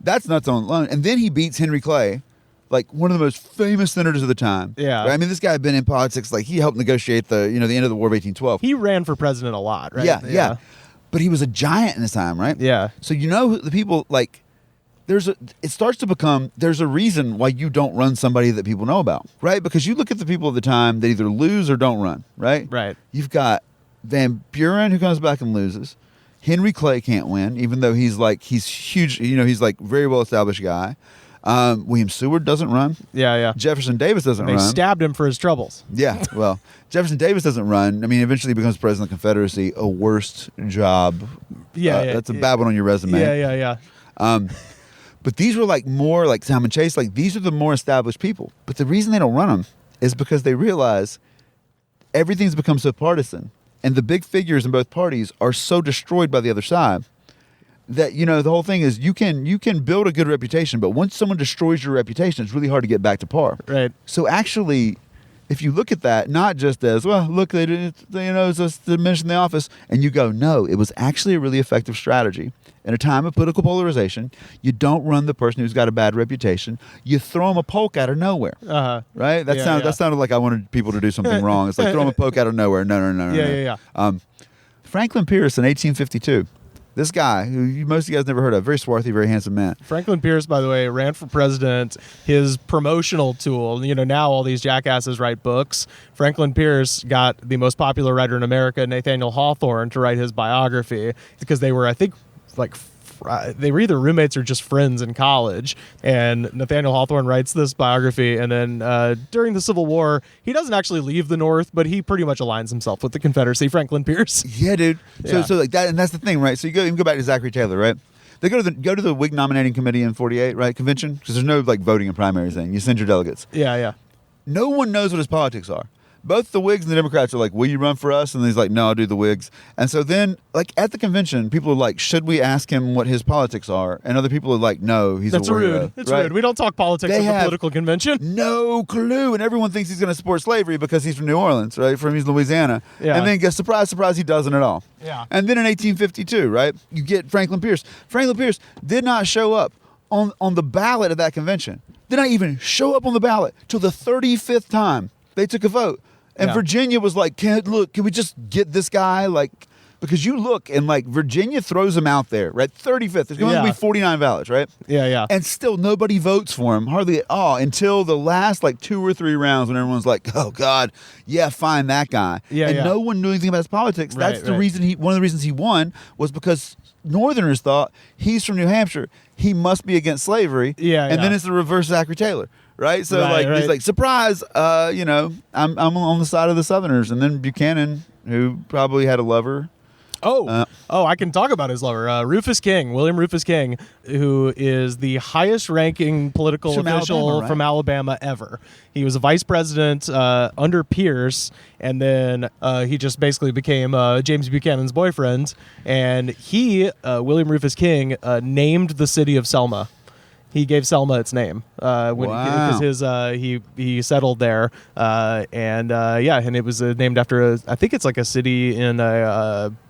That's nuts on alone. And then he beats Henry Clay, like one of the most famous senators of the time. Yeah. Right? I mean, this guy had been in politics, like he helped negotiate the end of the War of 1812. He ran for president a lot, right? Yeah. But he was a giant in his time, right? Yeah. So the people, like, it starts to become, there's a reason why you don't run somebody that people know about, right? Because you look at the people of the time that either lose or don't run, right? Right. You've got Van Buren who comes back and loses. Henry Clay can't win, even though he's huge, he's like very well established guy. William Seward doesn't run. Yeah. Jefferson Davis doesn't They run. stabbed him for his troubles. Yeah, well, Jefferson Davis doesn't run. I mean, eventually he becomes president of the Confederacy. A worst job. That's a bad one on your resume. Yeah. But these were like more like Salmon Chase. Like these are the more established people. But the reason they don't run them is because they realize everything's become so partisan, and the big figures in both parties are so destroyed by the other side that the whole thing is you can build a good reputation, but once someone destroys your reputation, it's really hard to get back to par. Right. So actually, if you look at that, not just as, well, look, they it's just diminishing the office, and you go, no, it was actually a really effective strategy. In a time of political polarization, you don't run the person who's got a bad reputation. You throw them a poke out of nowhere. Right? That sounded like I wanted people to do something wrong. It's like throw them a poke out of nowhere. No. Yeah. Franklin Pierce in 1852. This guy, who most of you guys never heard of, very swarthy, very handsome man. Franklin Pierce, by the way, ran for president. His promotional tool, now all these jackasses write books. Franklin Pierce got the most popular writer in America, Nathaniel Hawthorne, to write his biography because they were, I think, they were either roommates or just friends in college. And Nathaniel Hawthorne writes this biography, and then during the Civil War, he doesn't actually leave the North, but he pretty much aligns himself with the Confederacy. Franklin Pierce. Yeah, dude. So like that, and that's the thing, right? So you can go back to Zachary Taylor, right? They go to the Whig nominating committee in '48, right? Convention, because there's no like voting and primaries thing. You send your delegates. Yeah. No one knows what his politics are. Both the Whigs and the Democrats are like, will you run for us? And he's like, no, I'll do the Whigs. And so then, like, at the convention, people are like, should we ask him what his politics are? And other people are like, no, he's That's a weirdo. rude. It's rude. We don't talk politics at the political convention. No clue. And everyone thinks he's going to support slavery because he's from New Orleans, right? He's Louisiana. Yeah. And then, surprise, surprise, he doesn't at all. Yeah. And then in 1852, right, you get Franklin Pierce. Franklin Pierce did not show up on the ballot at that convention. Did not even show up on the ballot till the 35th time they took a vote. And Virginia was like, can we just get this guy? Like, because you look and like Virginia throws him out there, right? 35th. There's going to be 49 ballots, right? Yeah. And still nobody votes for him, hardly at all, until the last like 2 or 3 rounds when everyone's like, oh God, yeah, find that guy. And no one knew anything about his politics. That's the reason one of the reasons he won was because Northerners thought he's from New Hampshire. He must be against slavery. And then it's the reverse Zachary Taylor. Right, so he's like, surprise! I'm on the side of the Southerners, and then Buchanan, who probably had a lover. I can talk about his lover, Rufus King, William Rufus King, who is the highest-ranking political official from Alabama ever. He was a vice president under Pierce, and then he just basically became James Buchanan's boyfriend. And he, William Rufus King, named the city of Selma. He gave Selma its name because he settled there, and it was named after I think it's like a city in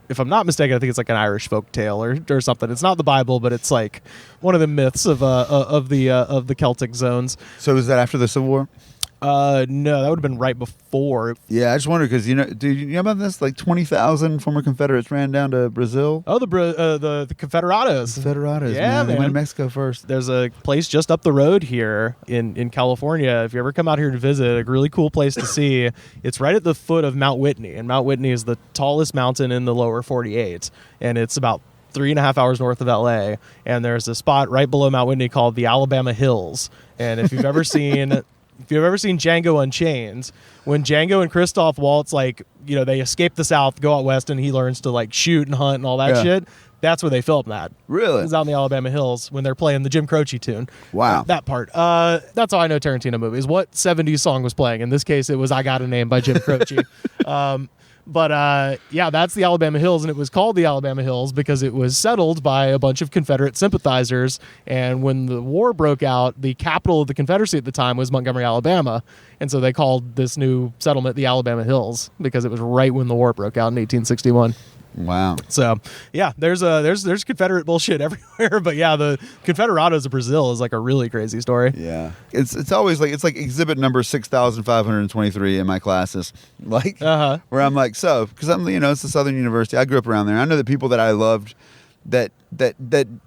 if I'm not mistaken, I think it's like an Irish folk tale or something. It's not the Bible, but it's like one of the myths of the Celtic zones. So is that after the Civil War? No, that would have been right before. Yeah, I just wondered because dude, you know about this? Like 20,000 former Confederates ran down to Brazil. Oh, the Confederados. Confederados, yeah, man. They went to Mexico first. There's a place just up the road here in California. If you ever come out here to visit, a really cool place to see. It's right at the foot of Mount Whitney, and Mount Whitney is the tallest mountain in the lower 48, and it's about 3.5 hours north of LA. And there's a spot right below Mount Whitney called the Alabama Hills. And if you've ever seen Django Unchained, when Django and Christoph Waltz, they escape the South, go out west, and he learns to like shoot and hunt and all that shit. That's where they filmed that. Really? It's out in the Alabama Hills when they're playing the Jim Croce tune. Wow. That part. That's how I know Tarantino movies. What 70s song was playing? In this case, it was I Got a Name by Jim Croce. That's the Alabama Hills, and it was called the Alabama Hills because it was settled by a bunch of Confederate sympathizers. And when the war broke out, the capital of the Confederacy at the time was Montgomery, Alabama. And so they called this new settlement the Alabama Hills because it was right when the war broke out in 1861. Wow. So, there's Confederate bullshit everywhere, but the Confederados of Brazil is like a really crazy story. Yeah. It's always like exhibit number 6,523 in my classes. Like where I'm like, so, cuz I'm it's a Southern University. I grew up around there. I know the people that I loved that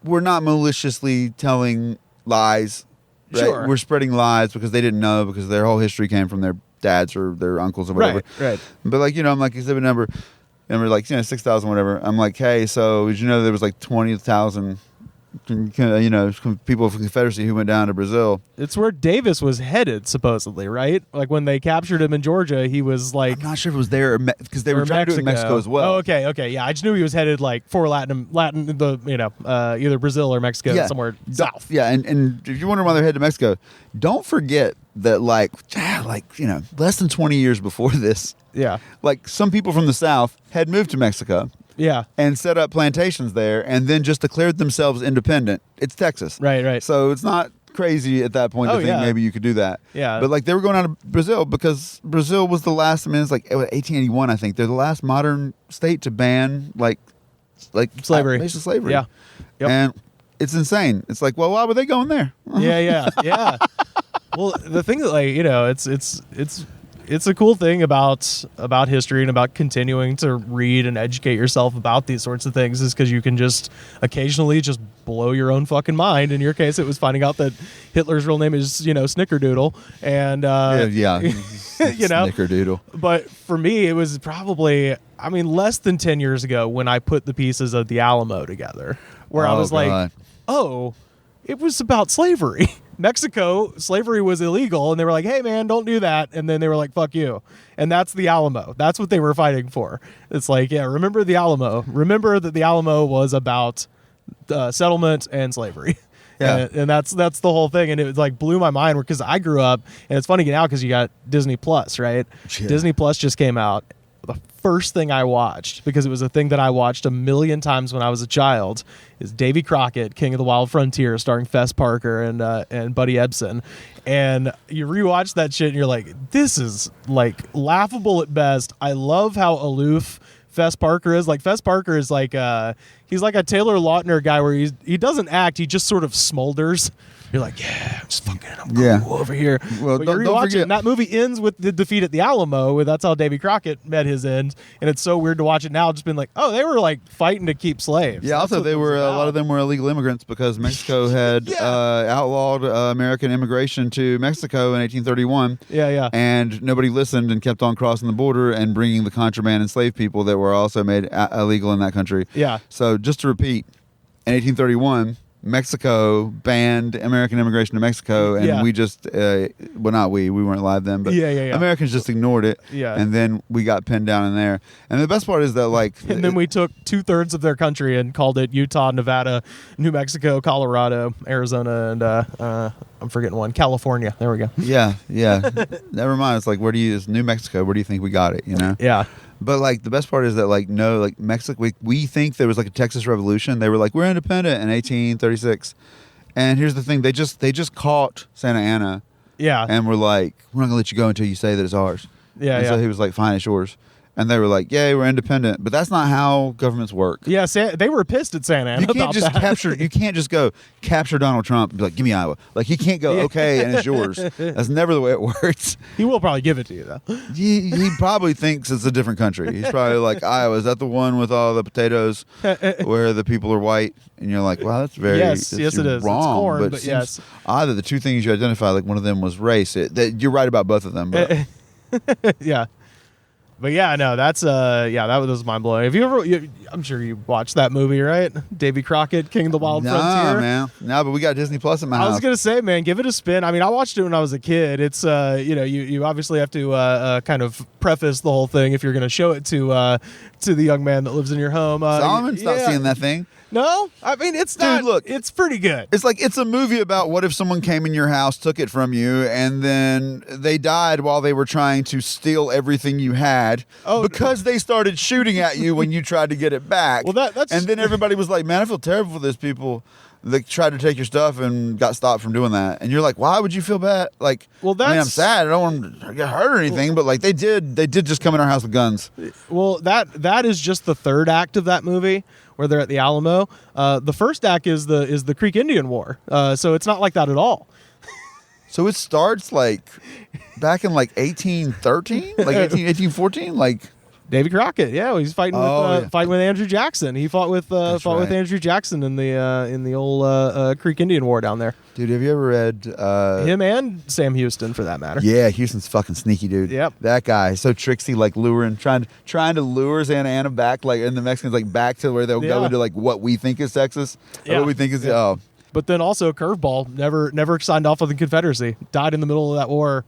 were not maliciously telling lies. Right? Sure. We're spreading lies because they didn't know because their whole history came from their dads or their uncles or whatever. Right. But I'm like exhibit number 6,000 whatever. I'm like, hey, so did you know there was like 20,000 people from the Confederacy who went down to Brazil. It's where Davis was headed, supposedly, right? Like when they captured him in Georgia, he was like, I'm not sure if it was there because they were trying to do it in Mexico as well. Oh, okay, yeah. I just knew he was headed like for Latin, either Brazil or Mexico, somewhere south. Yeah, and if you're wondering why they're headed to Mexico, don't forget that less than 20 years before this, like some people from the South had moved to Mexico. Yeah. And set up plantations there and then just declared themselves independent. It's Texas. Right. So it's not crazy at that point to think maybe you could do that. Yeah. But like they were going out of Brazil because Brazil was the last, it's like 1881, I think. They're the last modern state to ban like slavery. Basic slavery. Yeah. Yep. And it's insane. It's like, well, why were they going there? Yeah. Well, the thing that it's a cool thing about history and about continuing to read and educate yourself about these sorts of things is because you can just occasionally just blow your own fucking mind. In your case, it was finding out that Hitler's real name is, Snickerdoodle. And, Snickerdoodle. But for me, it was probably, less than 10 years ago when I put the pieces of the Alamo together, where I was like, oh, it was about slavery. Mexico, slavery was illegal, and they were like, hey, man, don't do that. And then they were like, fuck you. And that's the Alamo. That's what they were fighting for. It's like, yeah, remember the Alamo. Remember that the Alamo was about settlement and slavery. Yeah. And that's the whole thing. And it like blew my mind because I grew up, and it's funny now because you got Disney Plus, right? Yeah. Disney Plus just came out. The first thing I watched, because it was a thing that I watched a million times when I was a child, is Davy Crockett, King of the Wild Frontier, starring Fess Parker and Buddy Ebsen. And you rewatch that shit and you're like, this is like laughable at best. I love how aloof Fess Parker is. Like Fess Parker is like he's like a Taylor Lautner guy where he doesn't act, he just sort of smolders. You're like, yeah, I'm just fucking, I'm cool over here. Well, but don't you're rewatching, forget, and that movie ends with the defeat at the Alamo. That's how Davy Crockett met his end, and it's so weird to watch it now. Just been like, oh, they were like fighting to keep slaves. Yeah, That's also what they it was were a about. lot of them were illegal immigrants because Mexico had outlawed American immigration to Mexico in 1831. Yeah. And nobody listened and kept on crossing the border and bringing the contraband and slave people that were also made illegal in that country. Yeah. So just to repeat, in 1831, Mexico banned American immigration to Mexico, and we just, not we weren't alive then, but Americans just ignored it. Yeah. And then we got pinned down in there. And the best part is that, like, And then we took 2/3 of their country and called it Utah, Nevada, New Mexico, Colorado, Arizona, and I'm forgetting one, California. There we go. Yeah. Never mind. It's like, it's New Mexico? Where do you think we got it? Yeah. But like the best part is that Mexico, we think there was like a Texas Revolution. They were like, we're independent in 1836. And here's the thing: they just caught Santa Ana. Yeah. And we're like, we're not gonna let you go until you say that it's ours. Yeah. And so he was like, fine, it's yours. And they were like, yay, we're independent. But that's not how governments work. Yeah, they were pissed at Santa Ana about that. You can't just go capture Donald Trump and be like, give me Iowa. Like, you can't go, okay, and it's yours. That's never the way it works. He will probably give it to you, though. He probably thinks it's a different country. He's probably like, Iowa, is that the one with all the potatoes where the people are white? And you're like, wow, that's very yes, it is. wrong. It's corn, but but it yes. seems odd that the two things you identify, like one of them was race. You're right about both of them. But yeah. But yeah, no, that was mind blowing. Have you ever? I'm sure you watched that movie, right? Davy Crockett, King of the Wild Frontier. Man, but we got Disney Plus in my house. I was gonna say, man, give it a spin. I mean, I watched it when I was a kid. It's you obviously have to kind of preface the whole thing if you're gonna show it to the young man that lives in your home. Solomon's not seeing that thing. No, I mean it's not. Look, it's pretty good. It's like it's a movie about what if someone came in your house, took it from you, and then they died while they were trying to steal everything you had because they started shooting at you when you tried to get it back. Well, that's and then everybody was like, "Man, I feel terrible for these people that tried to take your stuff and got stopped from doing that." And you're like, "Why would you feel bad?" Like, I mean, I'm sad. I don't want to get hurt or anything, but like they did just come in our house with guns. Well, that is just the third act of that movie, where they're at the Alamo. The first act is the Creek Indian War, so it's not like that at all. So it starts like back in like 1813, like 1814, like. Davy Crockett. Yeah, he's fighting with fighting with Andrew Jackson. He fought with with right. Andrew Jackson in the old Creek Indian War down there. Dude, have you ever read Him and Sam Houston, for that matter. Yeah, Houston's fucking sneaky, dude. Yep. That guy, so tricksy, like trying to lure Santa Ana back, like, and the Mexicans like back to where they'll go into like what we think is Texas, Yeah. what we think is But then also curveball, never signed off with the Confederacy. Died in the middle of that war.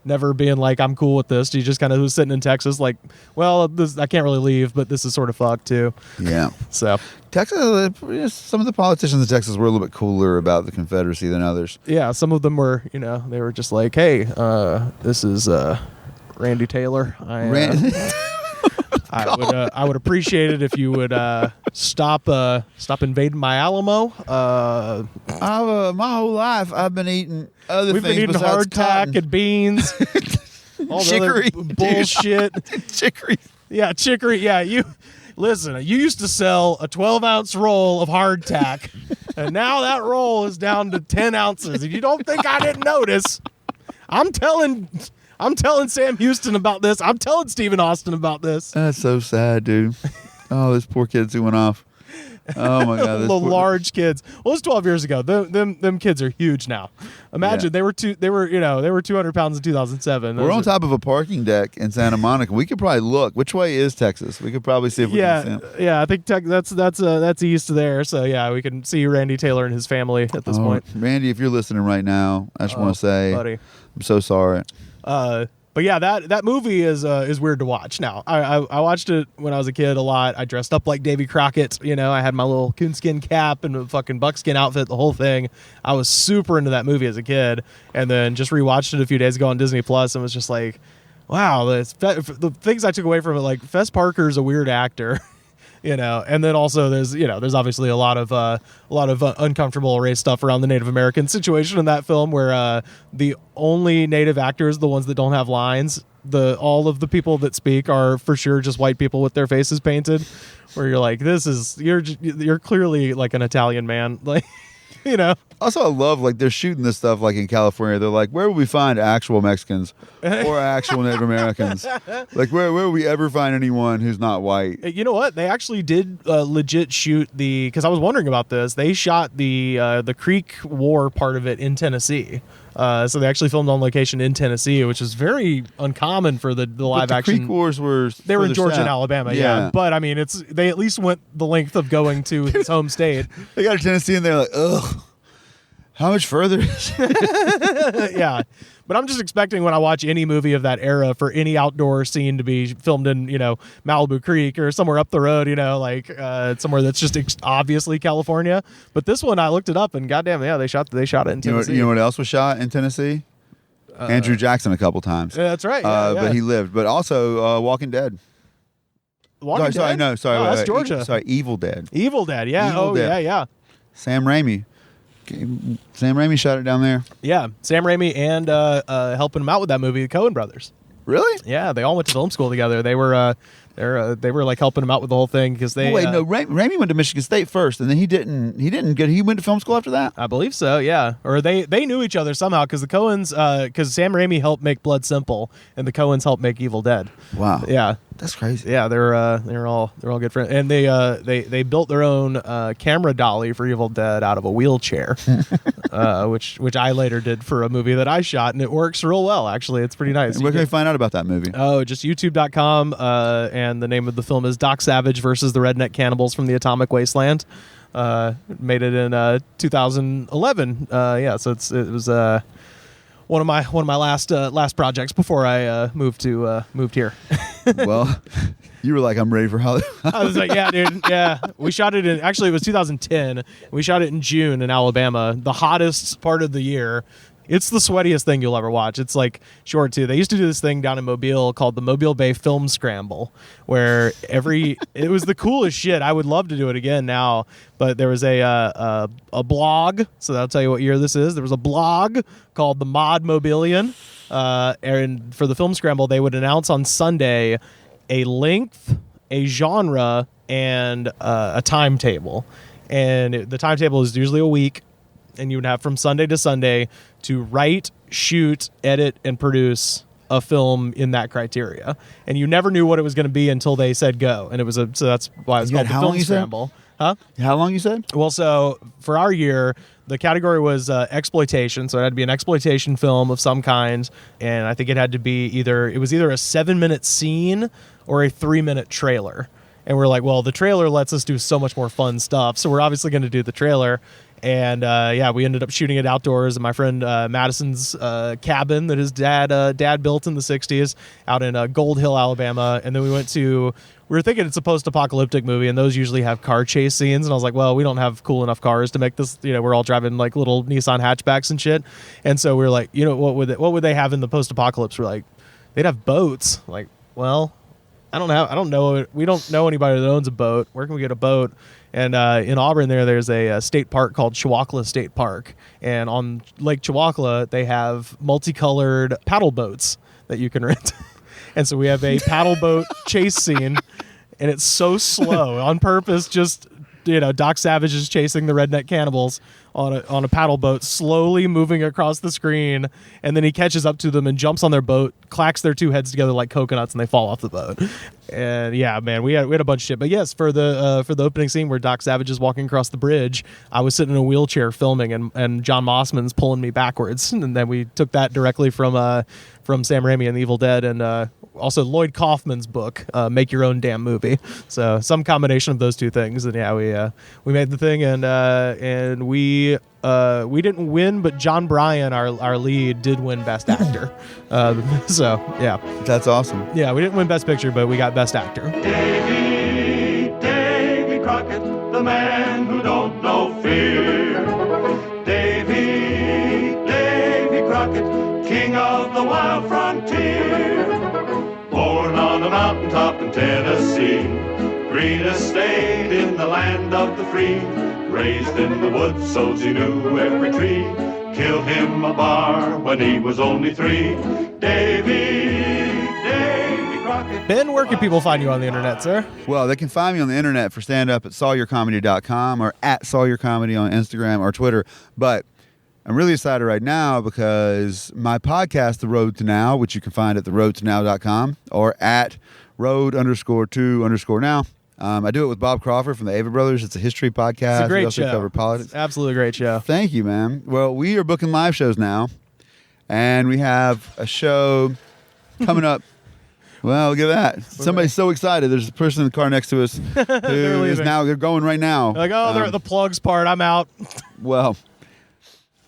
Never being like, I'm cool with this. He just kind of was sitting in Texas like, well, I can't really leave, but this is sort of fucked too. Yeah. So Texas, some of the politicians in Texas were a little bit cooler about the Confederacy than others. yeah, some of them were, they were just like, hey, this is Randy Taylor. I would appreciate it if you would stop invading my Alamo. My whole life I've been eating other We've things been eating besides hardtack cotton. and beans. All the other Chicory, bullshit. Chicory. Yeah, chicory. Yeah, you listen. You used to sell a 12-ounce roll of hardtack, and now that roll is down to 10 ounces. If you don't think I didn't notice, I'm telling Sam Houston about this. I'm telling Stephen Austin about this. That's so sad, dude. Oh, those poor kids who went off. Oh my god, The large kids. Well, it was 12 years ago. Them kids are huge now. Imagine they were 200 pounds in 2007. We're on top of a parking deck in Santa Monica. We could probably look. Which way is Texas? We could probably see if we can see him. Yeah, I think that's east there. So yeah, we can see Randy Taylor and his family at this point. Randy, if you're listening right now, I just want to say, buddy, I'm so sorry. But yeah, that movie is weird to watch. Now, I watched it when I was a kid a lot. I dressed up like Davy Crockett. I had my little coonskin cap and a fucking buckskin outfit, the whole thing. I was super into that movie as a kid, and then just rewatched it a few days ago on Disney Plus, and was just like, wow, the things I took away from it, like Fess Parker's a weird actor. And then also there's obviously a lot of uncomfortable race stuff around the Native American situation in that film, where the only Native actors, the ones that don't have lines, all of the people that speak are for sure just white people with their faces painted, where you're like, you're clearly like an Italian man, like. Also, I love, like, they're shooting this stuff like in California. They're like, where will we find actual Mexicans or actual Native Americans? Like, where will we ever find anyone who's not white? You know what? They actually did legit shoot because I was wondering about this. They shot the Creek War part of it in Tennessee. So they actually filmed on location in Tennessee, which is very uncommon for the live action. Creek Wars were They were in Georgia south. and Alabama, yeah. But I mean, they at least went the length of going to his home state. They got to Tennessee and they're like, ugh, how much further is it? Yeah. But I'm just expecting when I watch any movie of that era for any outdoor scene to be filmed in, Malibu Creek or somewhere up the road, somewhere that's just obviously California. But this one, I looked it up and goddamn, yeah, they shot it in Tennessee. You know what else was shot in Tennessee? Andrew Jackson a couple times. Yeah, that's right. Yeah. But he lived. But also Walking Dead. Walking Dead? That's Wait, Georgia. Evil Dead. Evil Dead, yeah. Evil Dead. Yeah. Sam Raimi shot it down there. Yeah, Sam Raimi and helping him out with that movie, the Coen brothers. Really? Yeah, they all went to film school together. They were like helping him out with the whole thing because they. Raimi went to Michigan State first, and then he didn't get. He went to film school after that. I believe so. Yeah, or they knew each other somehow because the Coens, because Sam Raimi helped make Blood Simple, and the Coens helped make Evil Dead. Wow. Yeah. That's crazy. Yeah, they're all good friends, and they built their own camera dolly for Evil Dead out of a wheelchair, which I later did for a movie that I shot, and it works real well. Actually, it's pretty nice. And where can we find out about that movie? Oh, just YouTube.com, and the name of the film is Doc Savage versus the Redneck Cannibals from the Atomic Wasteland. Made it in 2011. So it was one of my last projects before I moved here. Well, you were like, I'm ready for Hollywood. I was like, yeah, dude, yeah. We shot it in, actually it was 2010. We shot it in June in Alabama, the hottest part of the year. It's the sweatiest thing you'll ever watch. It's like short too. They used to do this thing down in Mobile called the Mobile Bay Film Scramble, where it was the coolest shit. I would love to do it again now, but there was a blog. So that'll tell you what year this is. There was a blog called the Mod Mobilian, and for the Film Scramble, they would announce on Sunday a length, a genre, and a timetable. And the timetable is usually a week. And you would have from Sunday to Sunday to write, shoot, edit, and produce a film in that criteria, and you never knew what it was going to be until they said go, and it was so that's why it's You called had the how long film you said? scramble. Huh? How long you said? Well, so for our year, the category was exploitation, so it had to be an exploitation film of some kind, and I think it had to be either a 7-minute scene or a 3-minute trailer. And we're like, well, the trailer lets us do so much more fun stuff, so we're obviously going to do the trailer. And we ended up shooting it outdoors in my friend Madison's cabin that his dad built in the 60s out in Gold Hill, Alabama. And then we were thinking it's a post-apocalyptic movie, and those usually have car chase scenes. And I was like, well, we don't have cool enough cars to make this. We're all driving like little Nissan hatchbacks and shit. And so we were like, what would they have in the post-apocalypse? We're like, they'd have boats. Like, well, I don't know. We don't know anybody that owns a boat. Where can we get a boat? And in Auburn there's a state park called Chihuahua State Park. And on Lake Chihuahua, they have multicolored paddle boats that you can rent. And so we have a paddle boat chase scene, and it's so slow on purpose. Just, Doc Savage is chasing the redneck cannibals on a paddle boat, slowly moving across the screen, and then he catches up to them and jumps on their boat, clacks their two heads together like coconuts, and they fall off the boat. And yeah, man, we had a bunch of shit. But yes, for the opening scene where Doc Savage is walking across the bridge, I was sitting in a wheelchair filming, and John Mossman's pulling me backwards, and then we took that directly from Sam Raimi and the Evil Dead, and also Lloyd Kaufman's book, Make Your Own Damn Movie. So some combination of those two things, and yeah, we made the thing, and we didn't win, but John Bryan, our lead, did win Best Actor. So yeah, That's awesome. yeah, we didn't win Best Picture, but we got Best Actor. Davy Crockett, the man who don't know fear. Davy Crockett, king of the wild frontier. Born on a mountaintop in Tennessee, greenest state in the land of the free. Raised in the woods so he knew every tree. Killed him a bar when he was only 3. Davy Crockett. Ben, where can people find you on the internet, sir? Well, they can find me on the internet for stand-up at sawyercomedy.com or at sawyercomedy on Instagram or Twitter. But I'm really excited right now because my podcast, The Road to Now, which you can find at theroadtonow.com or at road_to_now. I do it with Bob Crawford from the Ava Brothers. It's a history podcast. It's a great we also show. cover politics. Absolutely great show. Thank you, man. Well, we are booking live shows now, and we have a show coming up. Well, look at that. Somebody's so excited. There's a person in the car next to us who is now, they're going right now. They're like, they're at the plugs part. I'm out. Well,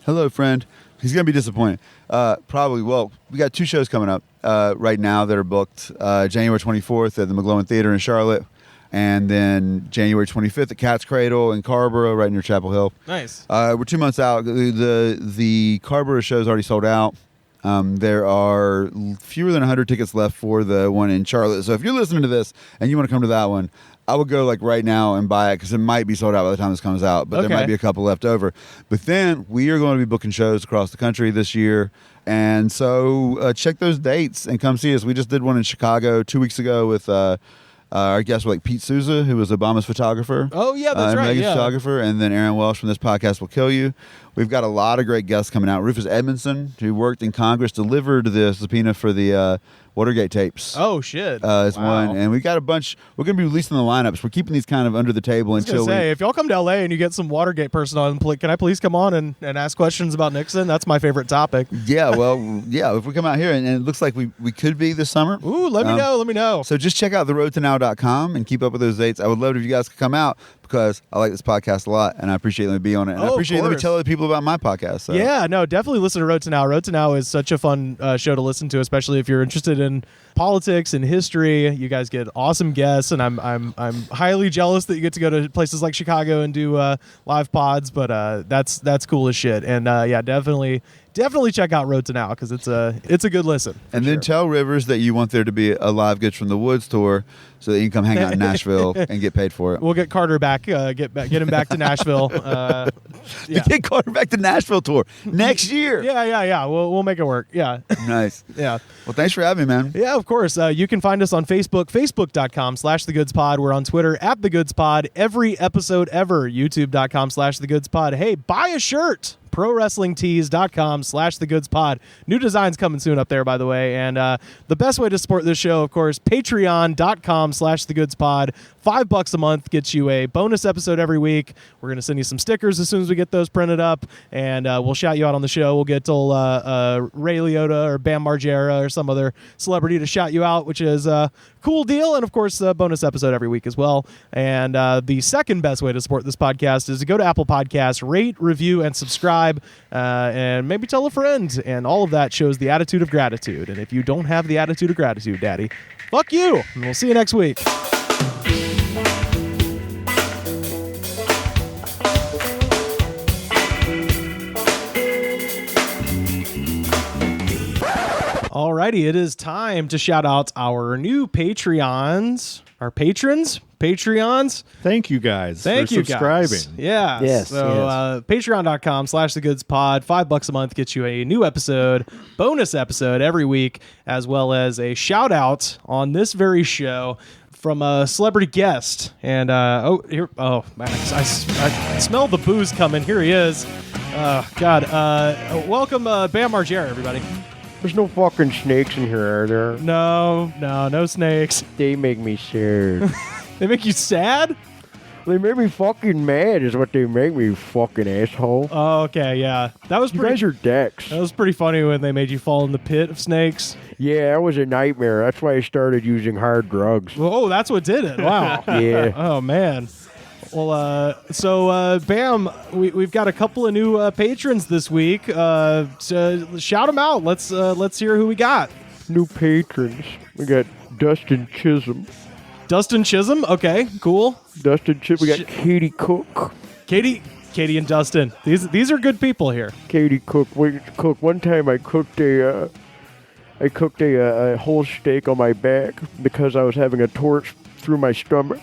hello, friend. He's going to be disappointed. Probably. Well, we got 2 shows coming up right now that are booked. January 24th at the McGlowan Theater in Charlotte, and then January 25th at Cat's Cradle in Carborough, right near Chapel Hill. Nice. We're 2 months out. The Carborough show is already sold out. There are fewer than 100 tickets left for the one in Charlotte. So if you're listening to this and you want to come to that one, I would go like right now and buy it because it might be sold out by the time this comes out, but there might be a couple left over. But then we are going to be booking shows across the country this year. And so check those dates and come see us. We just did one in Chicago 2 weeks ago with our guests were like Pete Souza, who was Obama's photographer. Oh, yeah, that's right. Megan's Yeah. photographer. And then Aaron Welsh from This Podcast Will Kill You. We've got a lot of great guests coming out. Rufus Edmondson, who worked in Congress, delivered the subpoena for the Watergate tapes. Oh, shit. Is Wow. one. And we got a bunch. We're going to be releasing the lineups. We're keeping these kind of under the table I was until gonna say, if y'all come to LA and you get some Watergate person on, can I please come on and ask questions about Nixon? That's my favorite topic. Yeah, well, yeah, if we come out here, and it looks like we could be this summer. Ooh, let me know. Let me know. So just check out theroadtonow.com and keep up with those dates. I would love it if you guys could come out because I like this podcast a lot and I appreciate letting me be on it. And I of appreciate letting me course. tell other people about my podcast. So. Yeah, no, definitely listen to Road to Now. Road to Now is such a fun show to listen to, especially if you're interested in politics and history. You guys get awesome guests, and I'm highly jealous that you get to go to places like Chicago and do live pods. But that's cool as shit. And yeah, definitely check out Road to Now because it's a good listen. And then tell Rivers that you want there to be a live Goods from the Woods tour so that you can come hang out in Nashville and get paid for it. We'll get Carter back, get him back to Nashville. Yeah. The Get Carter Back to Nashville tour next year. Yeah. We'll make it work. Yeah. Nice. Yeah. Well, thanks for having me, man. Yeah, of course. You can find us on Facebook, facebook.com/TheGoodsPod. We're on Twitter @TheGoodsPod. Every episode ever, youtube.com/TheGoodsPod. Hey, buy a shirt. prowrestlingtees.com/thegoodspod. New designs coming soon up there, by the way. And the best way to support this show, of course, patreon.com/thegoodspod. $5 a month gets you a bonus episode every week. We're going to send you some stickers as soon as we get those printed up, and we'll shout you out on the show. We'll get old Ray Liotta or Bam Margera or some other celebrity to shout you out, which is a cool deal. And, of course, a bonus episode every week as well. And the second best way to support this podcast is to go to Apple Podcasts, rate, review, and subscribe, and maybe tell a friend. And all of that shows the attitude of gratitude. And if you don't have the attitude of gratitude, Daddy, fuck you. And we'll see you next week. Alrighty, it is time to shout out our new Patreons, our patrons, Patreons. Thank you guys Thank for you subscribing. Guys. Yeah. Yes, So patreon.com/thegoodspod. $5 a month gets you a new episode, bonus episode every week, as well as a shout out on this very show from a celebrity guest. And man, I smell the booze coming. Here he is. God. Welcome, Bam Margera, everybody. There's no fucking snakes in here, are there? No snakes. They make me sad. They make you sad? They make me fucking mad is what they make me, fucking asshole. Oh, okay, yeah. That was You guys are dicks. That was pretty funny when they made you fall in the pit of snakes. Yeah, that was a nightmare. That's why I started using hard drugs. Oh, that's what did it. Wow. Yeah. Oh, man. Well, so Bam, we've got a couple of new patrons this week. So shout them out. Let's hear who we got. New patrons. We got Dustin Chisholm. Dustin Chisholm. Okay, cool. Dustin Chisholm. We got Katie Cook. Katie and Dustin. These are good people here. Katie Cook. One time I cooked a whole steak on my back because I was having a torch through my stomach.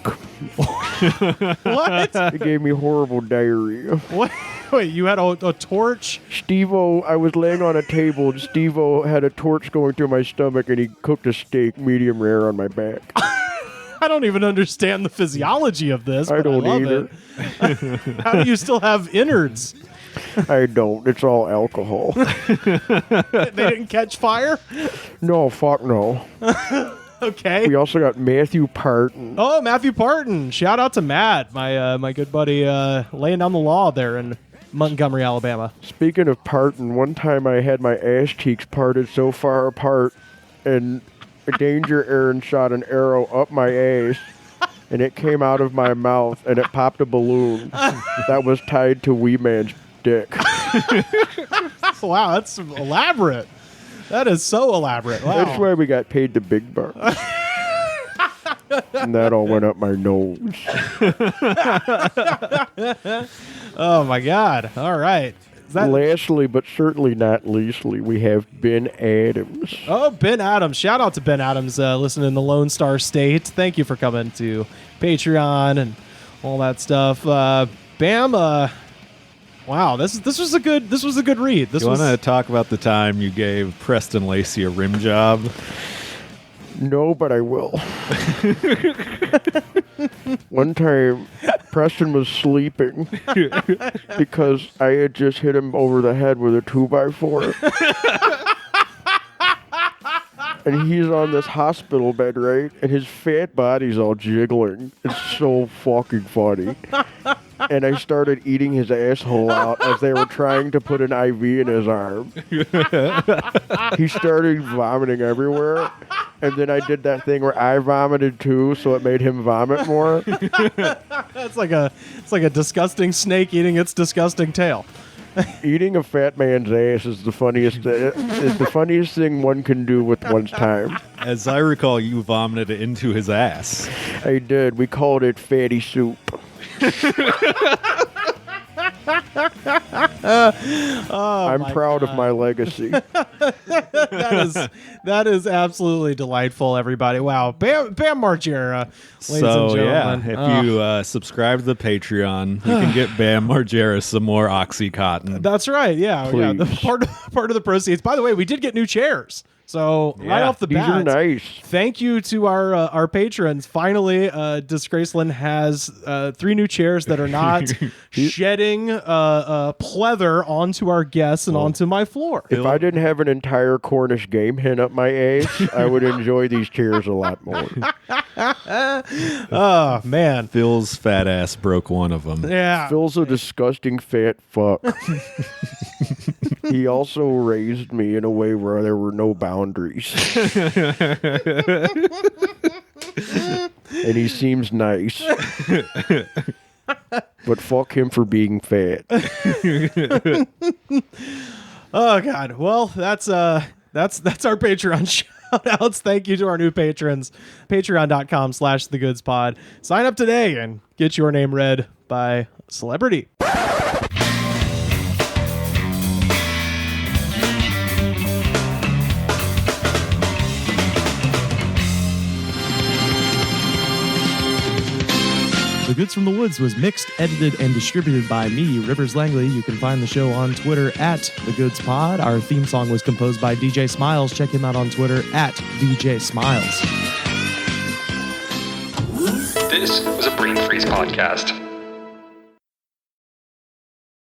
What? It gave me horrible diarrhea. What? Wait, you had a torch? Steve-O, I was laying on a table and Steve-O had a torch going through my stomach and he cooked a steak medium rare on my back. I don't even understand the physiology of this. I don't love either. It. How do you still have innards? I don't. It's all alcohol. They didn't catch fire? No, fuck no. Okay. We also got Matthew Parton. Oh, Matthew Parton. Shout out to Matt, my good buddy, laying down the law there in Montgomery, Alabama. Speaking of Parton, one time I had my ass cheeks parted so far apart and Danger Aaron shot an arrow up my ass and it came out of my mouth and it popped a balloon that was tied to Wee Man's dick. Wow, that's elaborate. That is so elaborate. Wow. That's why we got paid the big bucks. And that all went up my nose. Oh, my God. All right. Lastly, but certainly not leastly, we have Ben Adams. Oh, Ben Adams. Shout out to Ben Adams listening in the Lone Star State. Thank you for coming to Patreon and all that stuff. Bam, wow, this was a good read. You want to talk about the time you gave Preston Lacey a rim job? No, but I will. One time, Preston was sleeping because I had just hit him over the head with a 2x4. And he's on this hospital bed, right? And his fat body's all jiggling. It's so fucking funny. And I started eating his asshole out as they were trying to put an IV in his arm. He started vomiting everywhere. And then I did that thing where I vomited too, so it made him vomit more. It's like a disgusting snake eating its disgusting tail. Eating a fat man's ass is the funniest. It's the funniest thing one can do with one's time. As I recall, you vomited it into his ass. I did. We called it fatty soup. I'm proud of my legacy. That is absolutely delightful, everybody. Wow. Bam Margera, ladies and gentlemen. If you subscribe to the Patreon, you can get Bam Margera some more OxyContin. That's right. Yeah. Please. The part of the proceeds. By the way, we did get new chairs. So right off the These bat, are nice. thank you to our patrons. Finally, Disgraceland has 3 new chairs that are not shedding pleather onto our guests and onto my floor. If I didn't have an entire Cornish game hen up my ass, I would enjoy these chairs a lot more. Oh, man. Phil's fat ass broke one of them. Yeah. Phil's a disgusting fat fuck. He also raised me in a way where there were no boundaries. And he seems nice. But fuck him for being fat. Oh, God. Well, that's our Patreon shout-outs. Thank you to our new patrons. Patreon.com/thegoods-pod. Sign up today and get your name read by a celebrity. The Goods from the Woods was mixed, edited, and distributed by me, Rivers Langley. You can find the show on Twitter at The Goods Pod. Our theme song was composed by DJ Smiles. Check him out on Twitter at DJ Smiles. This was a Brain Freeze podcast.